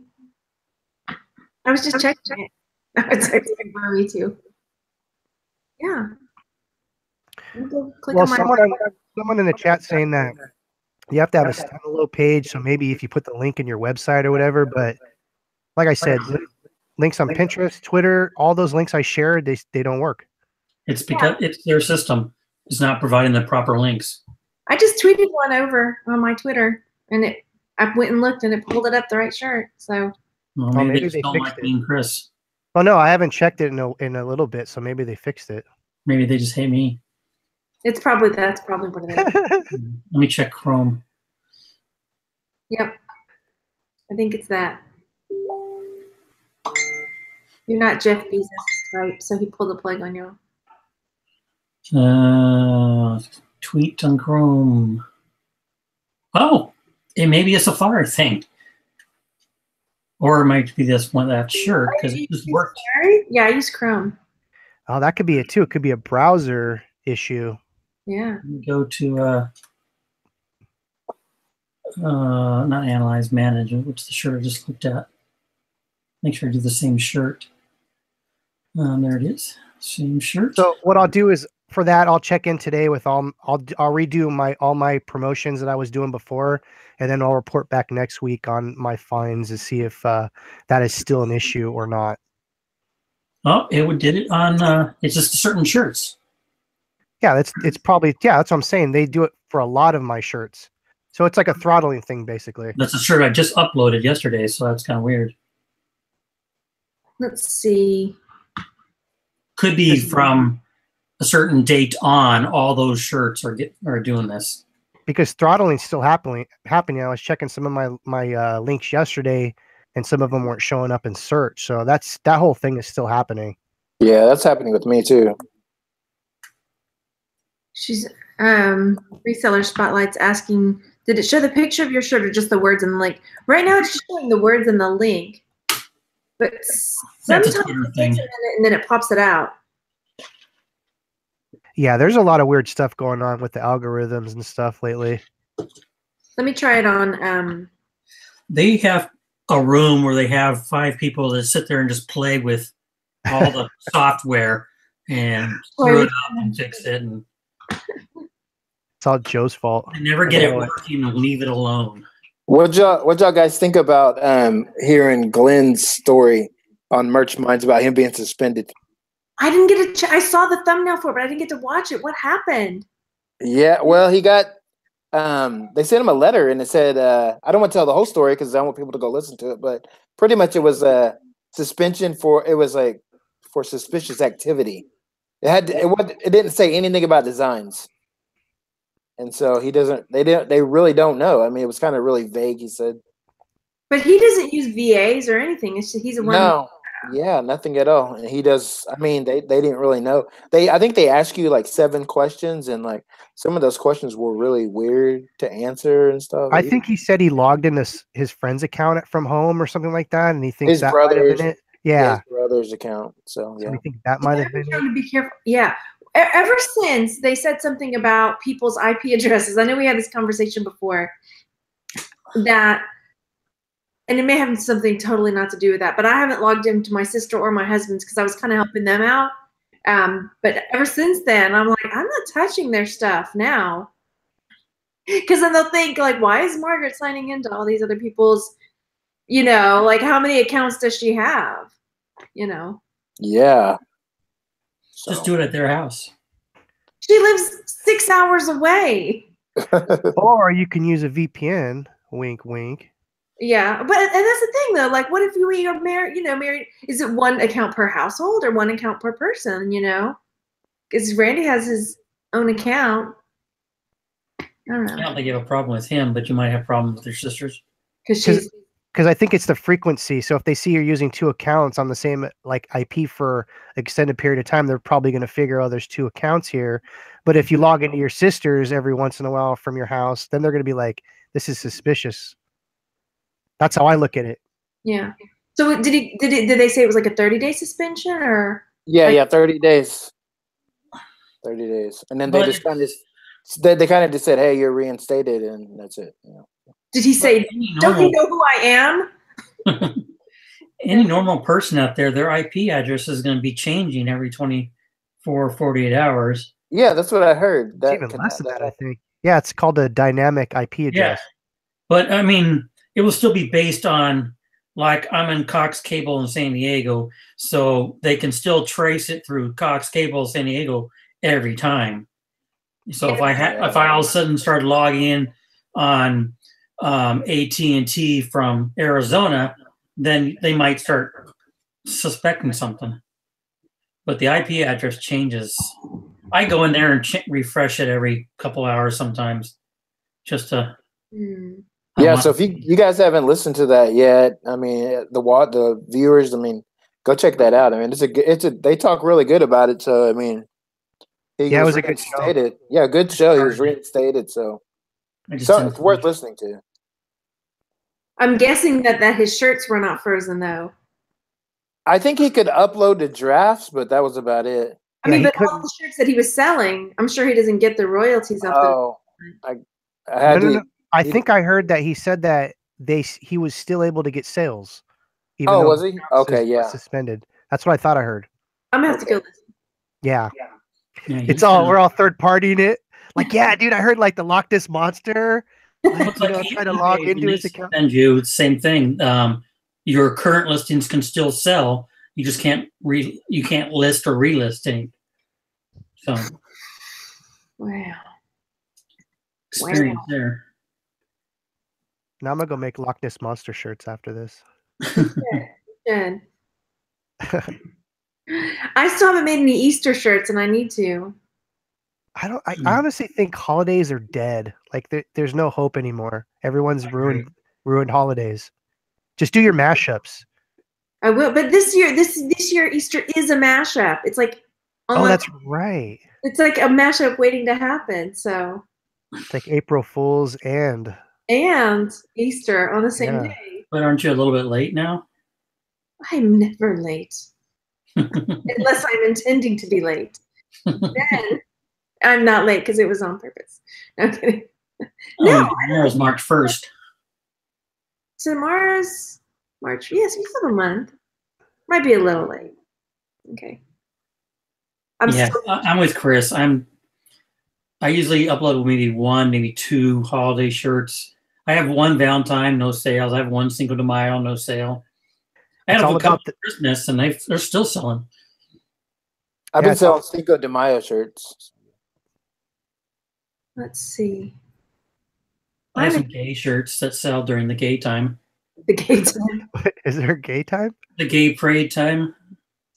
S1: I was just checking it. I was checking Burry too. Yeah.
S2: Well, someone in the chat saying that you have to have a standalone page, so maybe if you put the link in your website or whatever. But like I said, links on Pinterest, Twitter, all those links I shared, they don't work.
S3: It's because it's their system is not providing the proper links.
S1: I just tweeted one over on my Twitter, and I went and looked, and it pulled it up the right shirt. So
S3: Well, maybe they just don't like me and Chris.
S2: Oh no, I haven't checked it in a little bit, so maybe they fixed it.
S3: Maybe they just hate me.
S1: that's probably what it is.
S3: Let me check Chrome.
S1: Yep. I think it's that. You're not Jeff Bezos, right? So he pulled the plug on you.
S3: Tweet on Chrome. Oh, it may be a Safari thing. Or it might be this one, that shirt, because it just worked.
S1: Yeah, I use Chrome.
S2: Oh, that could be it too. It could be a browser issue.
S1: Yeah.
S3: Go to not analyze, manage, which the shirt I just looked at. Make sure I do the same shirt. There it is. Same shirt.
S2: So what I'll do is for that, I'll check in today with I'll redo all my promotions that I was doing before, and then I'll report back next week on my finds to see if that is still an issue or not.
S3: Oh, it did it on it's just certain shirts.
S2: Yeah, it's probably that's what I'm saying. They do it for a lot of my shirts. So it's like a throttling thing basically.
S3: That's a shirt I just uploaded yesterday, so that's kind of weird.
S1: Let's see.
S3: Could be from a certain date on, all those shirts are doing this.
S2: Because throttling's still happening. I was checking some of my links yesterday, and some of them weren't showing up in search. So that whole thing is still happening.
S4: Yeah, that's happening with me too.
S1: She's reseller spotlight's asking, did it show the picture of your shirt or just the words in the link? Right now it's just showing the words in the link. But sometimes
S3: That's a Twitter thing.
S1: And then it pops it out.
S2: Yeah, there's a lot of weird stuff going on with the algorithms and stuff lately.
S1: Let me try it on.
S3: They have a room where they have 5 people that sit there and just play with all the software and screw it up and fix it. And
S2: it's all Joe's fault.
S3: they never get it working and leave it alone.
S4: What y'all guys think about hearing Glenn's story on Merch Minds about him being suspended?
S1: I didn't get I saw the thumbnail for it, but I didn't get to watch it. What happened?
S4: Yeah, well, he got they sent him a letter and it said I don't want to tell the whole story because I want people to go listen to it, but pretty much it was a suspension for suspicious activity. It didn't say anything about designs. And so they really don't know. I mean, it was kind of really vague, he said.
S1: But he doesn't use VAs or anything. It's just, he's a one.
S4: No. Yeah, nothing at all. And he does. I mean, they didn't really know. I think they asked you like 7 questions, and like some of those questions were really weird to answer and stuff.
S2: I think he said he logged in his friend's account from home or something like that, and he thinks
S4: his
S2: that
S4: brother's,
S2: might have been it. Yeah,
S4: his brother's account. So yeah,
S2: I think that might have been it.
S1: To be careful. Yeah. Ever since they said something about people's IP addresses, I know we had this conversation before. And it may have something totally not to do with that, but I haven't logged into my sister or my husband's because I was kind of helping them out. But ever since then, I'm like, I'm not touching their stuff now. Because then they'll think, like, why is Margaret signing into all these other people's, like, how many accounts does she have?
S4: Yeah. So.
S3: Just do it at their house.
S1: She lives 6 hours away.
S2: Or you can use a VPN. Wink, wink.
S1: Yeah, and that's the thing though. Like, what if we are married? Married? Is it one account per household or one account per person? Because Randy has his own account. I don't know.
S3: I don't think you have a problem with him, but you might have problems with your sisters.
S2: Because I think it's the frequency. So if they see you're using 2 accounts on the same like IP for extended period of time, they're probably going to figure, oh, there's 2 accounts here. But if you log into your sister's every once in a while from your house, then they're going to be like, this is suspicious. That's how I look at it.
S1: Yeah. So did they say it was like a 30-day suspension or?
S4: Yeah, 30 days. 30 days, and then they just kind of just said, "Hey, you're reinstated," and that's it.
S1: Did he say, "Don't you know who I am"?
S3: Any normal person out there, their IP address is going to be changing every 24, 48 hours.
S4: Yeah, that's what I heard.
S2: It's even less than that, I think. Yeah, it's called a dynamic IP address.
S3: Yeah. But I mean, it will still be based on, like, I'm in Cox Cable in San Diego, so they can still trace it through Cox Cable San Diego every time. So if I all of a sudden start logging in on AT&T from Arizona, then they might start suspecting something. But the IP address changes. I go in there and refresh it every couple hours sometimes, just to.
S4: Yeah, so if you guys haven't listened to that yet, I mean, the viewers, I mean, go check that out. I mean, they talk really good about it. So I mean, it was a good show. Yeah, good show. He was reinstated, so it's worth listening to.
S1: I'm guessing that his shirts were not frozen though.
S4: I think he could upload the drafts, but that was about it.
S1: I mean,
S2: he
S1: but all the shirts that he was selling, I'm sure he doesn't get the royalties off
S4: Oh, I had
S2: no.
S4: to.
S2: I think I heard that he said that he was still able to get sales. Even
S4: Oh,
S2: though
S4: was he? Okay,
S2: was
S4: yeah.
S2: suspended. That's what I thought I heard.
S1: I'm gonna have to go listen.
S2: Yeah.
S3: Yeah,
S2: It's we're all third partying it. Like, yeah, dude, I heard like the Loch Ness Monster. Like, try to log into his account.
S3: And you, same thing. Your current listings can still sell. You just can't list or relist any. So,
S1: Wow.
S3: Experience there.
S2: Now I'm gonna go make Loch Ness Monster shirts after this.
S1: Good. I still haven't made any Easter shirts, and I need to.
S2: I honestly think holidays are dead. Like there's no hope anymore. Everyone's ruined holidays. Just do your mashups.
S1: I will, but this year Easter is a mashup. It's like
S2: that's right.
S1: It's like a mashup waiting to happen. So
S2: it's like April Fools and
S1: Easter on the same day.
S3: But aren't you a little bit late now?
S1: I'm never late. Unless I'm intending to be late. Then I'm not late because it was on purpose. No kidding. No,
S3: tomorrow's March 1st.
S1: Tomorrow's March. Yes, we have a month. Might be a little late. Okay.
S3: I'm with Chris. I usually upload maybe one, maybe two holiday shirts. I have one Valentine, no sales. I have one Cinco de Mayo, no sale. I had a couple Christmas, and they're still selling.
S4: I've been selling Cinco de Mayo shirts.
S1: Let's see.
S3: I have some gay shirts that sell during the gay time.
S1: The gay time?
S2: Is there a gay time?
S3: The gay parade time.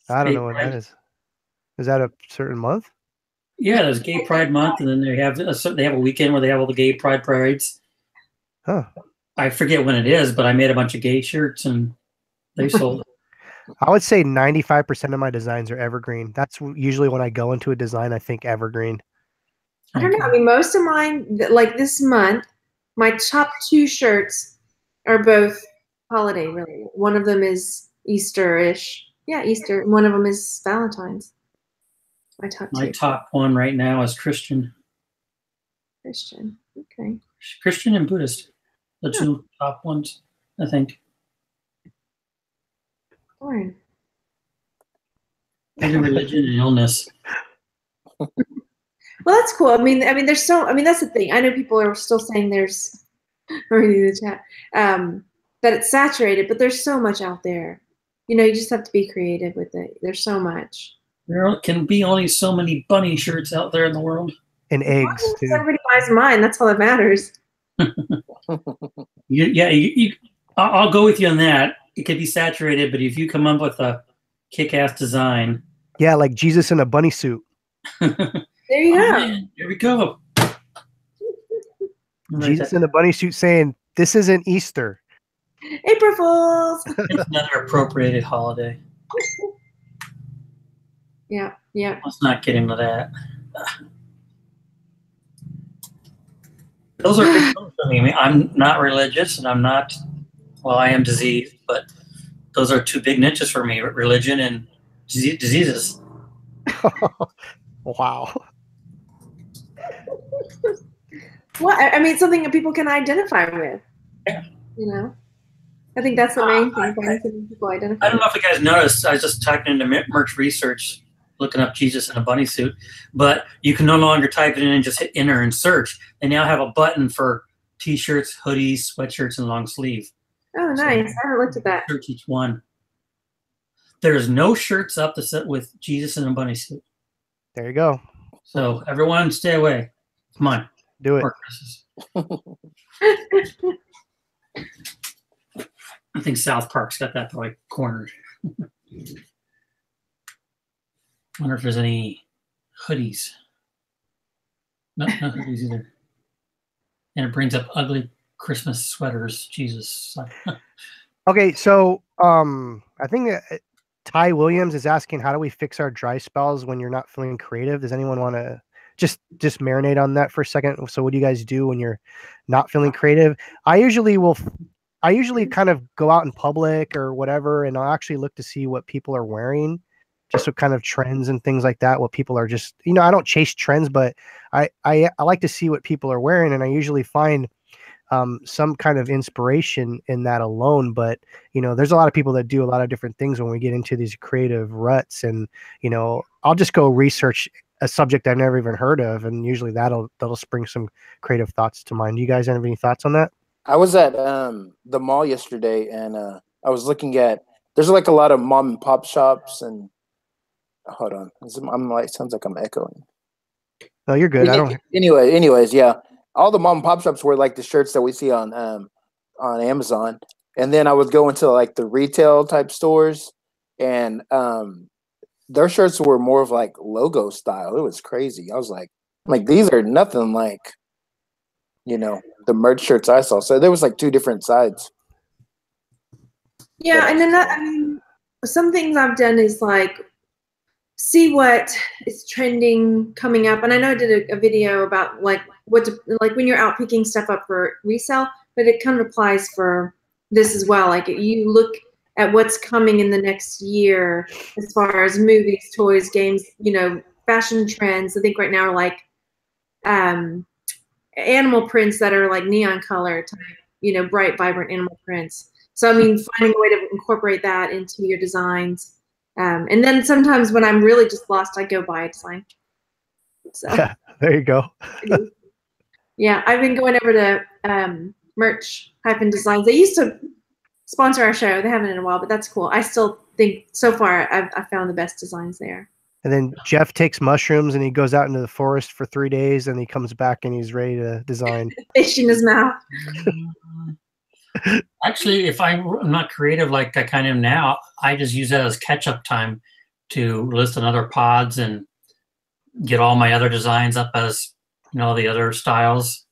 S2: I don't know what that is. Is that a certain month?
S3: Yeah, there's Gay Pride Month, and then they have a weekend where they have all the gay pride parades.
S2: Huh.
S3: I forget when it is, but I made a bunch of gay shirts, and they sold.
S2: I would say 95% of my designs are evergreen. That's usually when I go into a design, I think evergreen.
S1: I don't know. I mean, most of mine, like this month, my top two shirts are both holiday related. One of them is Easter-ish. Yeah, Easter. One of them is Valentine's. My
S3: top one right now is Christian.
S1: Christian. Okay.
S3: Christian and Buddhist. The two top ones, I think.
S1: Fine.
S3: Maybe religion and illness.
S1: Well, that's cool. I mean, that's the thing. I know people are still saying there's reading the chat that it's saturated, but there's so much out there. You know, you just have to be creative with it. There's so much.
S3: There can be only so many bunny shirts out there in the world.
S2: And eggs, too.
S1: Everybody buys mine. That's all that matters.
S3: I'll go with you on that. It could be saturated, but if you come up with a kick-ass design.
S2: Yeah, like Jesus in a bunny suit.
S1: There you go.
S3: Man, here we go.
S2: Jesus in a bunny suit saying, "This isn't Easter."
S1: April Fools.
S3: It's another appropriated holiday.
S1: Yeah.
S3: Let's not get into that. Those are big things for me. I'm not religious, and I am diseased, but those are two big niches for me: religion and diseases.
S2: Wow.
S1: Well, I mean, something that people can identify with.
S3: Yeah.
S1: You know, I think that's the main thing. People identify.
S3: I don't know if you guys noticed. I was just typing into merch research, looking up Jesus in a bunny suit, but you can no longer type it in and just hit enter and search. They now have a button for t-shirts, hoodies, sweatshirts, and long sleeve.
S1: Oh, nice. I haven't looked at that.
S3: Search each one. There's no shirts up to set with Jesus in a bunny suit.
S2: There you go.
S3: So everyone stay away. Come on.
S2: Do it.
S3: I think South Park's got that probably cornered. Wonder if there's any hoodies. No hoodies either. And it brings up ugly Christmas sweaters. Jesus.
S2: Okay, so I think that Ty Williams is asking, how do we fix our dry spells when you're not feeling creative? Does anyone want to just marinate on that for a second? So what do you guys do when you're not feeling creative? I usually will I usually kind of go out in public or whatever, and I'll actually look to see what people are wearing, just what kind of trends and things like that. What people are just, I don't chase trends, but I like to see what people are wearing, and I usually find some kind of inspiration in that alone. But there's a lot of people that do a lot of different things when we get into these creative ruts, and I'll just go research a subject I've never even heard of, and usually that'll spring some creative thoughts to mind. Do you guys have any thoughts on that?
S4: I was at the mall yesterday, and I was looking at. There's like a lot of mom and pop shops, and hold on, I'm like sounds like I'm echoing.
S2: No, you're good. I don't.
S4: Anyways, yeah, all the mom and pop shops were like the shirts that we see on Amazon, and then I was going to like the retail type stores, and their shirts were more of like logo style. It was crazy. I was like these are nothing like, the merch shirts I saw. So there was like two different sides.
S1: Yeah, and then some things I've done is like see what is trending coming up. And I know I did a video about like when you're out picking stuff up for resale, but it kind of applies for this as well. Like you look at what's coming in the next year as far as movies, toys, games, fashion trends. I think right now are like animal prints that are like neon color type, bright, vibrant animal prints. So, finding a way to incorporate that into your designs. And then sometimes when I'm really just lost, I go buy a design. So
S2: yeah, there you go.
S1: Yeah, I've been going over to merch-designs. They used to sponsor our show. They haven't in a while, but that's cool. I still think so far I've found the best designs there. And
S2: then Jeff takes mushrooms and he goes out into the forest for 3 days, and he comes back and he's ready to design.
S1: Fish in his mouth.
S3: Actually, if I'm not creative like I kind of am now, I just use that as catch-up time to list another pods and get all my other designs up as the other styles.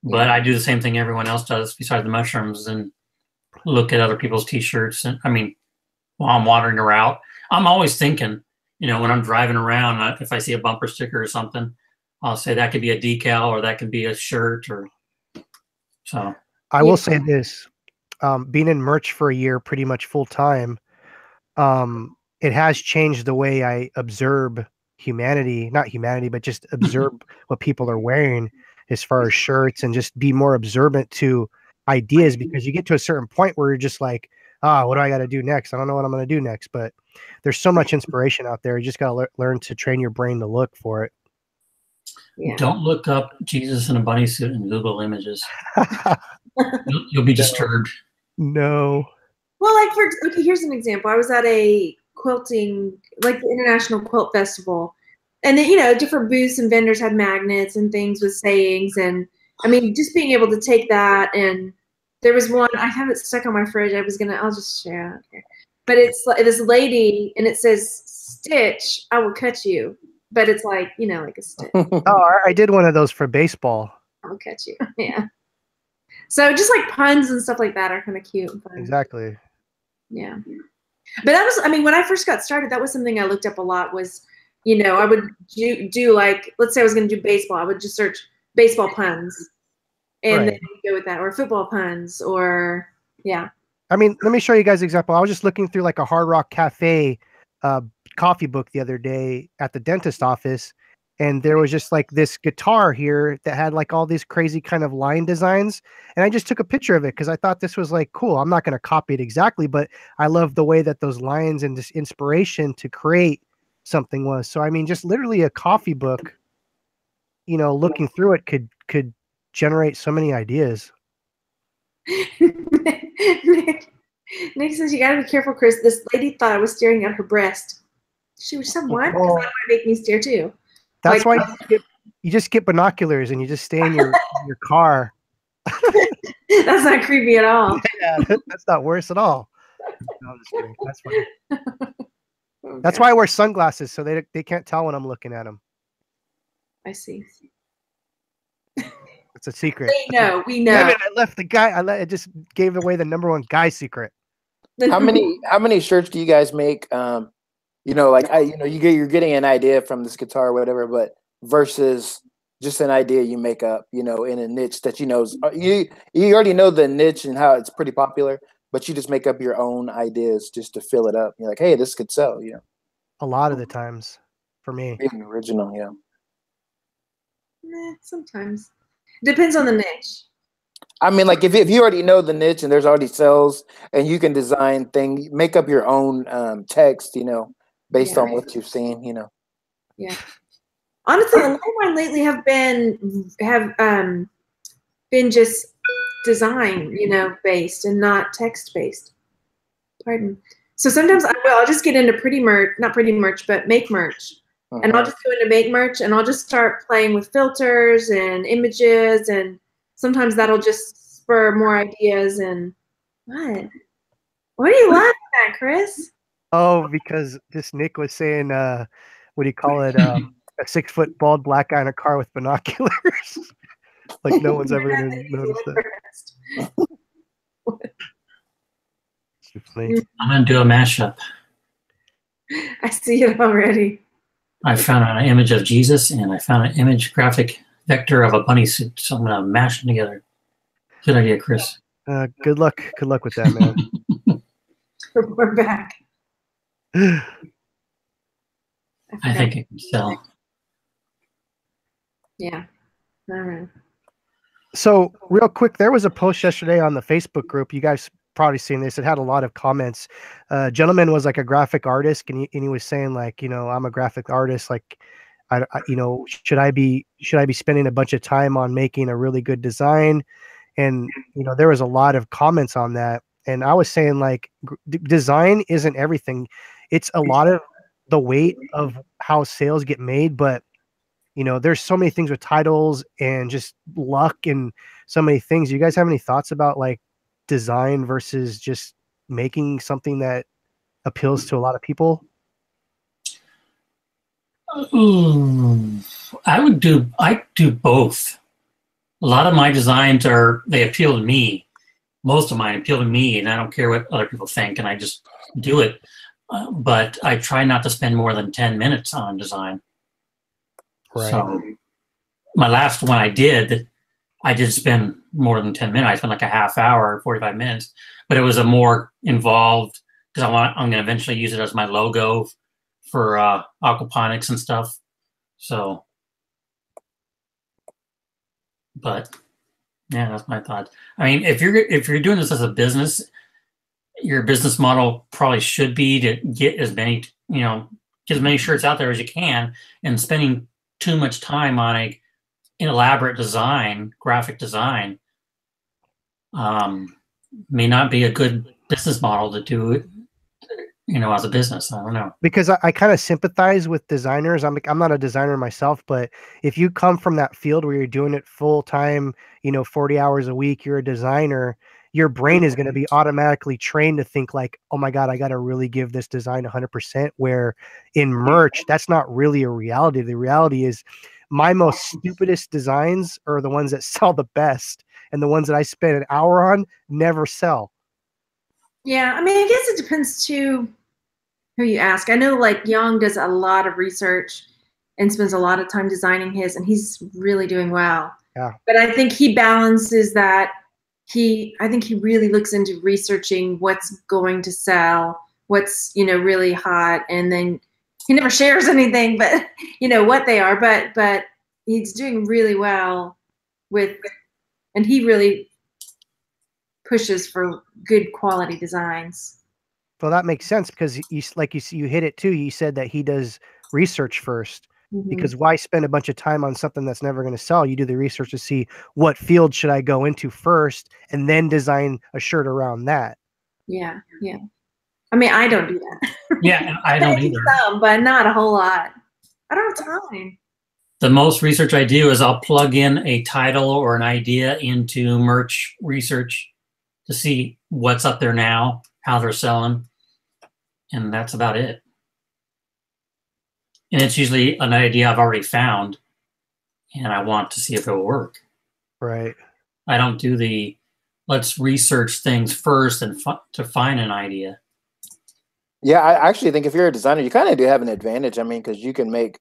S3: But I do the same thing everyone else does besides the mushrooms, and look at other people's t-shirts. And while I'm watering a route, I'm always thinking, when I'm driving around, if I see a bumper sticker or something, I'll say that could be a decal or that could be a shirt or so.
S2: I will say this, being in merch for a year, pretty much full time, it has changed the way I observe not humanity, but just observe what people are wearing as far as shirts, and just be more observant to ideas, because you get to a certain point where you're just like, what do I got to do next? I don't know what I'm going to do next, but there's so much inspiration out there. You just got to learn to train your brain to look for it.
S1: Yeah.
S3: Don't look up Jesus in a bunny suit in Google Images. You'll be disturbed.
S2: No.
S1: Well, here's an example. I was at a quilting, like the International Quilt Festival, and then, different booths and vendors had magnets and things with sayings, and just being able to take that, and there was one, I have it stuck on my fridge. I'll just share. I don't care. But it's like this lady, and it says, "Stitch, I will cut you." But it's like, like a stick.
S2: Oh, I did one of those for baseball.
S1: I'll cut you. Yeah. So just like puns and stuff like that are kind of cute and fun.
S2: Exactly.
S1: Yeah. But that was, when I first got started, that was something I looked up a lot was, I would do like, let's say I was going to do baseball. I would just search baseball puns and then go with that, or football puns, or yeah.
S2: Let me show you guys an example. I was just looking through like a Hard Rock Cafe coffee book the other day at the dentist office, and there was just like this guitar here that had like all these crazy kind of line designs, and I just took a picture of it because I thought this was like cool. I'm not going to copy it exactly, but I love the way that those lines and this inspiration to create something was. So just literally a coffee book, looking through it could generate so many ideas.
S1: Nick says, "You gotta be careful, Chris. This lady thought I was staring at her breast." She was someone, because that might make me stare too.
S2: That's why you just get binoculars and you just stay in your car.
S1: That's not creepy at all.
S2: Yeah, that's not worse at all. No, I'm just kidding. That's funny.
S1: Okay.
S2: That's why I wear sunglasses, so they can't tell when I'm looking at them.
S1: I see.
S2: It's a secret.
S1: We know.
S2: Damn it, I left the guy. I just gave away the #1 guy secret.
S4: How many shirts do you guys make? You're getting an idea from this guitar or whatever, but versus just an idea you make up, you know, in a niche that you know you already know the niche and how it's pretty popular, but you just make up your own ideas just to fill it up. You're like, hey, this could sell, you know.
S2: A lot of the times, for me.
S4: Being original, yeah.
S1: Sometimes. Depends on the niche.
S4: I mean, like if you already know the niche and there's already sales and you can design things, make up your own text, you know, based on what you've seen, you know.
S1: Yeah. Honestly, a lot of mine lately have been just design, you know, based and not text based. Pardon. So sometimes I'll just get into not pretty merch, but make merch. And I'll just go into make merch and I'll just start playing with filters and images, and sometimes that'll just spur more ideas. And what are you laughing at, Chris?
S2: Oh, because this Nick was saying, what do you call it? A 6-foot bald black guy in a car with binoculars. Like no one's ever gonna notice that.
S3: I'm gonna do a mashup.
S1: I see it already.
S3: I found an image of Jesus and I found an image graphic vector of a bunny suit, so I'm gonna mash them together. Good idea, Chris.
S2: Good luck with that, man.
S1: We're back.
S3: I think it can sell.
S1: Yeah. All right.
S2: So real quick, there was a post yesterday on the Facebook group. You guys probably seen this. It had a lot of comments. Gentleman was like a graphic artist, and he was saying like, you know, I'm a graphic artist. Like, I you know, should I be spending a bunch of time on making a really good design? And you know, there was a lot of comments on that. And I was saying like, design isn't everything. It's a lot of the weight of how sales get made, but you know, there's so many things with titles and just luck and so many things. You guys have any thoughts about like design versus just making something that appeals to a lot of people?
S3: I do both. A lot of my designs they appeal to me. Most of mine appeal to me, and I don't care what other people think, and I just do it. But I try not to spend more than 10 minutes on design.
S2: Right.
S3: So my last one I did spend more than 10 minutes. I spent like a half hour, 45 minutes, but it was a more involved, because I'm going to eventually use it as my logo for aquaponics and stuff. So, but yeah, that's my thought. I mean, if you're doing this as a business, your business model probably should be to get as many, you know, get as many shirts out there as you can, and spending too much time on an elaborate design, graphic design, may not be a good business model to do it, you know, as a business. I don't know. Because
S2: I kind of sympathize with designers. I'm not a designer myself, but if you come from that field where you're doing it full time, you know, 40 hours a week, you're a designer, your brain is going to be automatically trained to think like, oh my God, I got to really give this design 100%. Where in merch, that's not really a reality. The reality is my most stupidest designs are the ones that sell the best, and the ones that I spend an hour on never sell.
S1: Yeah, I mean, I guess it depends too who you ask. I know like Young does a lot of research and spends a lot of time designing his, and he's really doing well.
S2: Yeah.
S1: But I think he balances that. I think he really looks into researching what's going to sell, what's, you know, really hot, and then he never shares anything, but you know what they are. But he's doing really well with, and he really pushes for good quality designs.
S2: Well, that makes sense, because you hit it too. You said that he does research first. Mm-hmm. Because why spend a bunch of time on something that's never going to sell? You do the research to see what field should I go into first, and then design a shirt around that.
S1: Yeah, yeah. I mean, I don't do that.
S3: Yeah, I don't either.
S1: Some, but not a whole lot. I don't have time.
S3: The most research I do is I'll plug in a title or an idea into merch research to see what's up there now, how they're selling, and that's about it. And it's usually an idea I've already found, and I want to see if it'll work.
S2: Right.
S3: I don't do let's research things first and to find an idea.
S4: Yeah, I actually think if you're a designer, you kind of do have an advantage. I mean, because you can make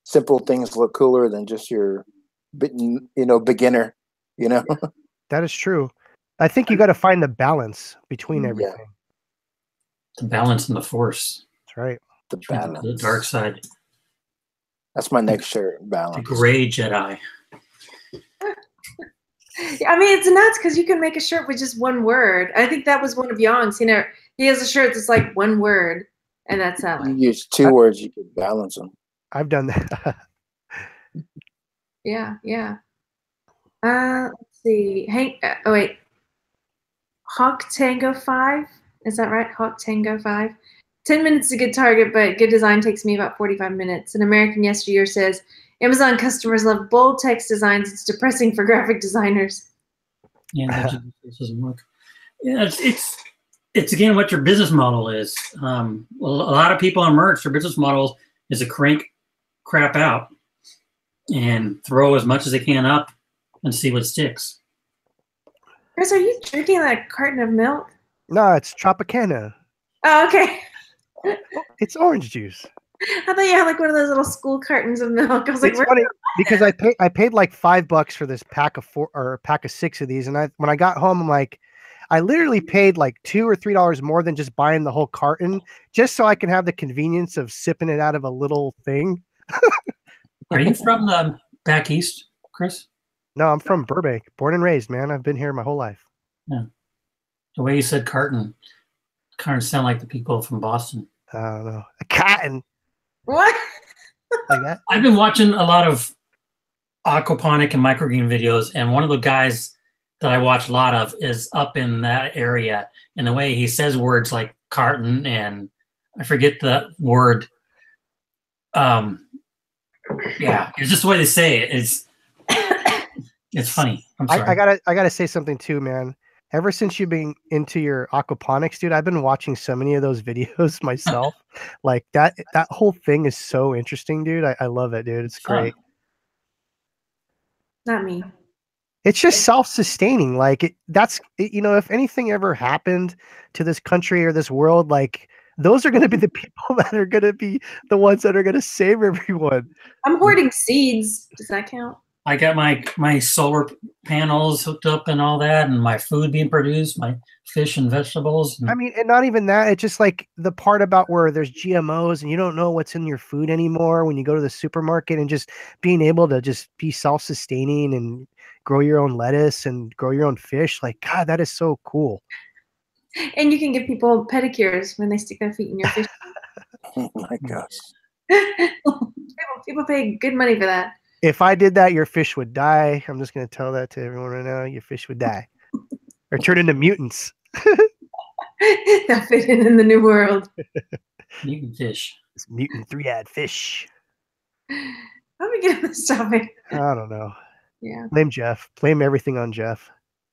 S4: simple things look cooler than just your beginner.
S2: That is true. I think you got to find the balance between
S4: Yeah.
S2: everything.
S3: The balance and the force.
S2: That's right.
S4: The
S3: The
S4: balance.
S3: dark side.
S4: That's my next shirt.
S3: The
S4: Balance.
S3: gray Jedi.
S1: Yeah, I mean, it's nuts because you can make a shirt with just one word. I think that was one of Young's. He has a shirt that's like one word, and that's
S4: You
S1: selling.
S4: use 2 words, you can balance them.
S2: I've done that.
S1: Yeah, yeah. Let's see. Oh wait, Hawk Tango 5. Is that right? Hawk Tango 5. 10 minutes is a good target, but good design takes me about 45 minutes. An American Yesteryear says, Amazon customers love bold text designs. It's depressing for graphic designers.
S3: Yeah, that just doesn't work. Yeah, it's again what your business model is. A lot of people on merch, their business model is to crank crap out and throw as much as they can up and see what sticks.
S1: Chris, are you drinking that carton of milk?
S2: No, it's Tropicana.
S1: Oh, okay.
S2: It's orange juice.
S1: I thought you had like one of those little school cartons of milk. I was like,
S2: It's funny because I paid like $5 for this pack of 4 or a pack of 6 of these, and when I got home, I'm like, I literally paid like $2 or $3 more than just buying the whole carton, just so I can have the convenience of sipping it out of a little thing.
S3: Are you from the back east, Chris?
S2: No, I'm from Burbank, born and raised, man. I've been here my whole life.
S3: Yeah. The way you said carton kind of sound like the people from Boston.
S2: I don't know. A cotton.
S1: what?
S2: Like that?
S3: I've been watching a lot of aquaponic and microgreen videos, and one of the guys that I watch a lot of is up in that area. And the way he says words like carton and I forget the word. Yeah, it's just the way they say it. It's funny. I'm sorry.
S2: I gotta say something too, man. Ever since you've been into your aquaponics, dude, I've been watching so many of those videos myself. Like that whole thing is so interesting, dude. I love it, dude. It's great.
S1: Not me.
S2: It's just self-sustaining. Like if anything ever happened to this country or this world, like those are going to be the people that are going to be the ones that are going to save everyone.
S1: I'm hoarding seeds. Does that count?
S3: I got my solar panels hooked up and all that, and my food being produced, my fish and vegetables.
S2: I mean, and not even that. It's just like the part about where there's GMOs and you don't know what's in your food anymore when you go to the supermarket, and just being able to just be self-sustaining and grow your own lettuce and grow your own fish. Like, God, that is so cool.
S1: And you can give people pedicures when they stick their feet in your fish.
S4: Oh my gosh.
S1: People pay good money for that.
S2: If I did that, your fish would die. I'm just going to tell that to everyone right now. Your fish would die or turn into mutants.
S1: They'll fit in the new world.
S3: Mutant fish.
S2: It's mutant 3-eyed fish.
S1: How do we get on this topic?
S2: I don't know.
S1: Yeah.
S2: Blame Jeff. Blame everything on Jeff.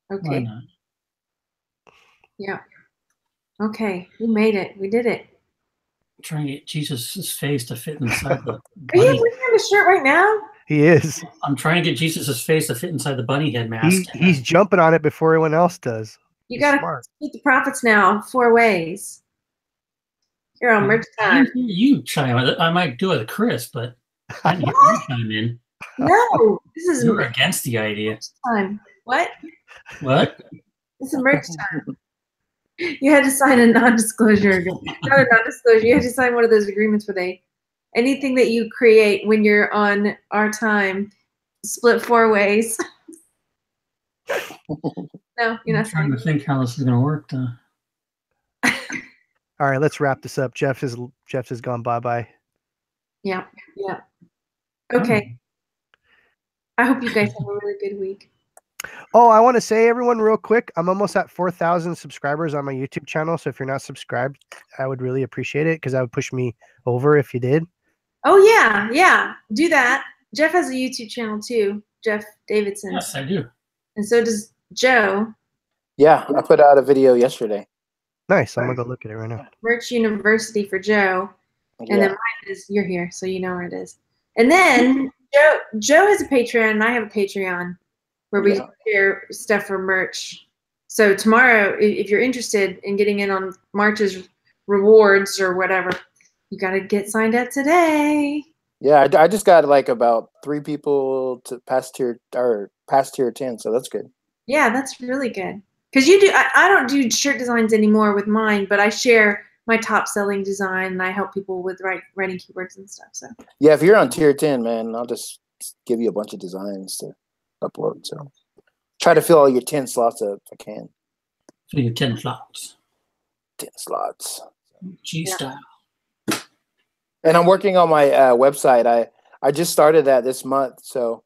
S3: Why
S1: Okay.
S3: not?
S1: Yeah. Okay. We made it. We did it.
S3: I'm trying to get Jesus' face to fit inside the
S1: Are you
S3: bunny.
S1: wearing the shirt right now?
S2: He is.
S3: I'm trying to get Jesus' face to fit inside the bunny head mask.
S2: He's jumping on it before everyone else does.
S1: You
S2: He's
S1: got to
S2: smart.
S1: split the profits now 4 ways. You're on merch time.
S3: You chime in. I might do it with Chris, but I didn't hear you chime in.
S1: No, this is
S3: You were
S1: merch
S3: against the idea.
S1: time. What?
S3: What?
S1: This is merch time. You had to sign a non-disclosure agreement. Not a non-disclosure. You had to sign one of those agreements where anything that you create when you're on our time, split 4 ways. No, you're
S3: I'm
S1: not
S3: trying
S1: signing.
S3: to think how this is going to work.
S2: All right, let's wrap this up. Jeff has gone bye-bye.
S1: Yeah, yeah. Okay. I hope you guys have a really good week.
S2: Oh, I want to say, everyone, real quick, I'm almost at 4,000 subscribers on my YouTube channel. So if you're not subscribed, I would really appreciate it because that would push me over if you did.
S1: Oh, yeah, yeah. Do that. Jeff has a YouTube channel too, Jeff Davidson.
S3: Yes, I do.
S1: And so does Joe.
S4: Yeah, I put out a video yesterday.
S2: Nice. I'm going to go look at it right now.
S1: Merch University for Joe. And
S4: Yeah.
S1: then mine is, you're here, so you know where it is. And then Joe has a Patreon and I have a Patreon where we share stuff for merch. So tomorrow, if you're interested in getting in on March's rewards or whatever, you got to get signed up today.
S4: Yeah, I just got like about 3 people to past tier 10, so that's good.
S1: Yeah, that's really good. Because you do, I don't do shirt designs anymore with mine, but I share my top selling design and I help people with writing keywords and stuff. So
S4: Yeah, if you're on tier 10, man, I'll just give you a bunch of designs to upload. So try to fill all your 10 slots up if I can.
S3: So your 10 slots.
S4: 10 slots.
S3: G style.
S4: And I'm working on my website. I just started that this month. So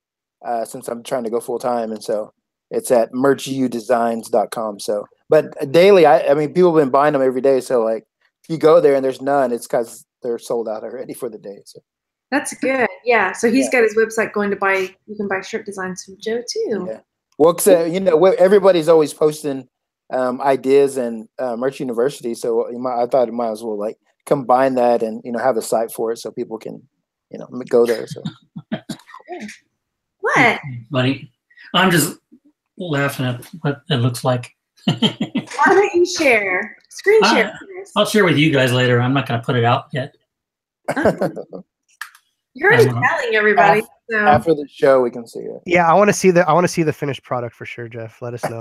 S4: since I'm trying to go full time, and so it's at merchudesigns.com. So, but daily, I mean, people have been buying them every day. So like, if you go there and there's none, it's because they're sold out already for the day. So
S1: that's good. Yeah. So he's got his website going to buy. You can buy shirt designs from Joe too.
S4: Yeah. Well, cause, you know, everybody's always posting ideas and Merch University. So I thought it might as well like combine that and, you know, have a site for it so people can, you know, go there. So
S1: what?
S3: Buddy, I'm just laughing at what it looks like.
S1: Why don't you share? Screen share.
S3: I'll share with you guys later. I'm not going to put it out yet.
S1: You're already telling everybody. So.
S4: After the show, we can see it.
S2: Yeah, I want to see the finished product for sure, Jeff. Let us know.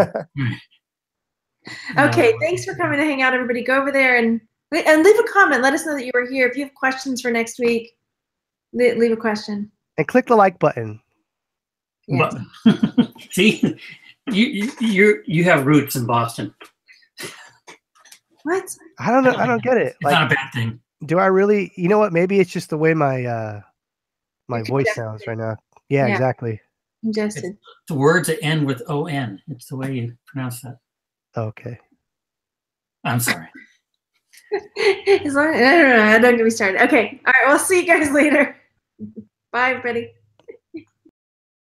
S1: Okay, thanks for coming to hang out, everybody. Go over there and leave a comment. Let us know that you were here. If you have questions for next week, leave a question.
S2: And click the like button.
S1: Yes.
S3: But, see, you have roots in Boston.
S1: What?
S2: I don't know. I don't get it.
S3: It's not a bad thing.
S2: Do I really? You know what? Maybe it's just the way my my voice sounds right now. Yeah, exactly.
S1: Congested.
S3: The words that end with O-N. It's the way you pronounce that.
S2: Okay.
S3: I'm sorry.
S1: As long as, I don't know. Don't get me started. Okay. All right. We'll see you guys later. Bye, everybody.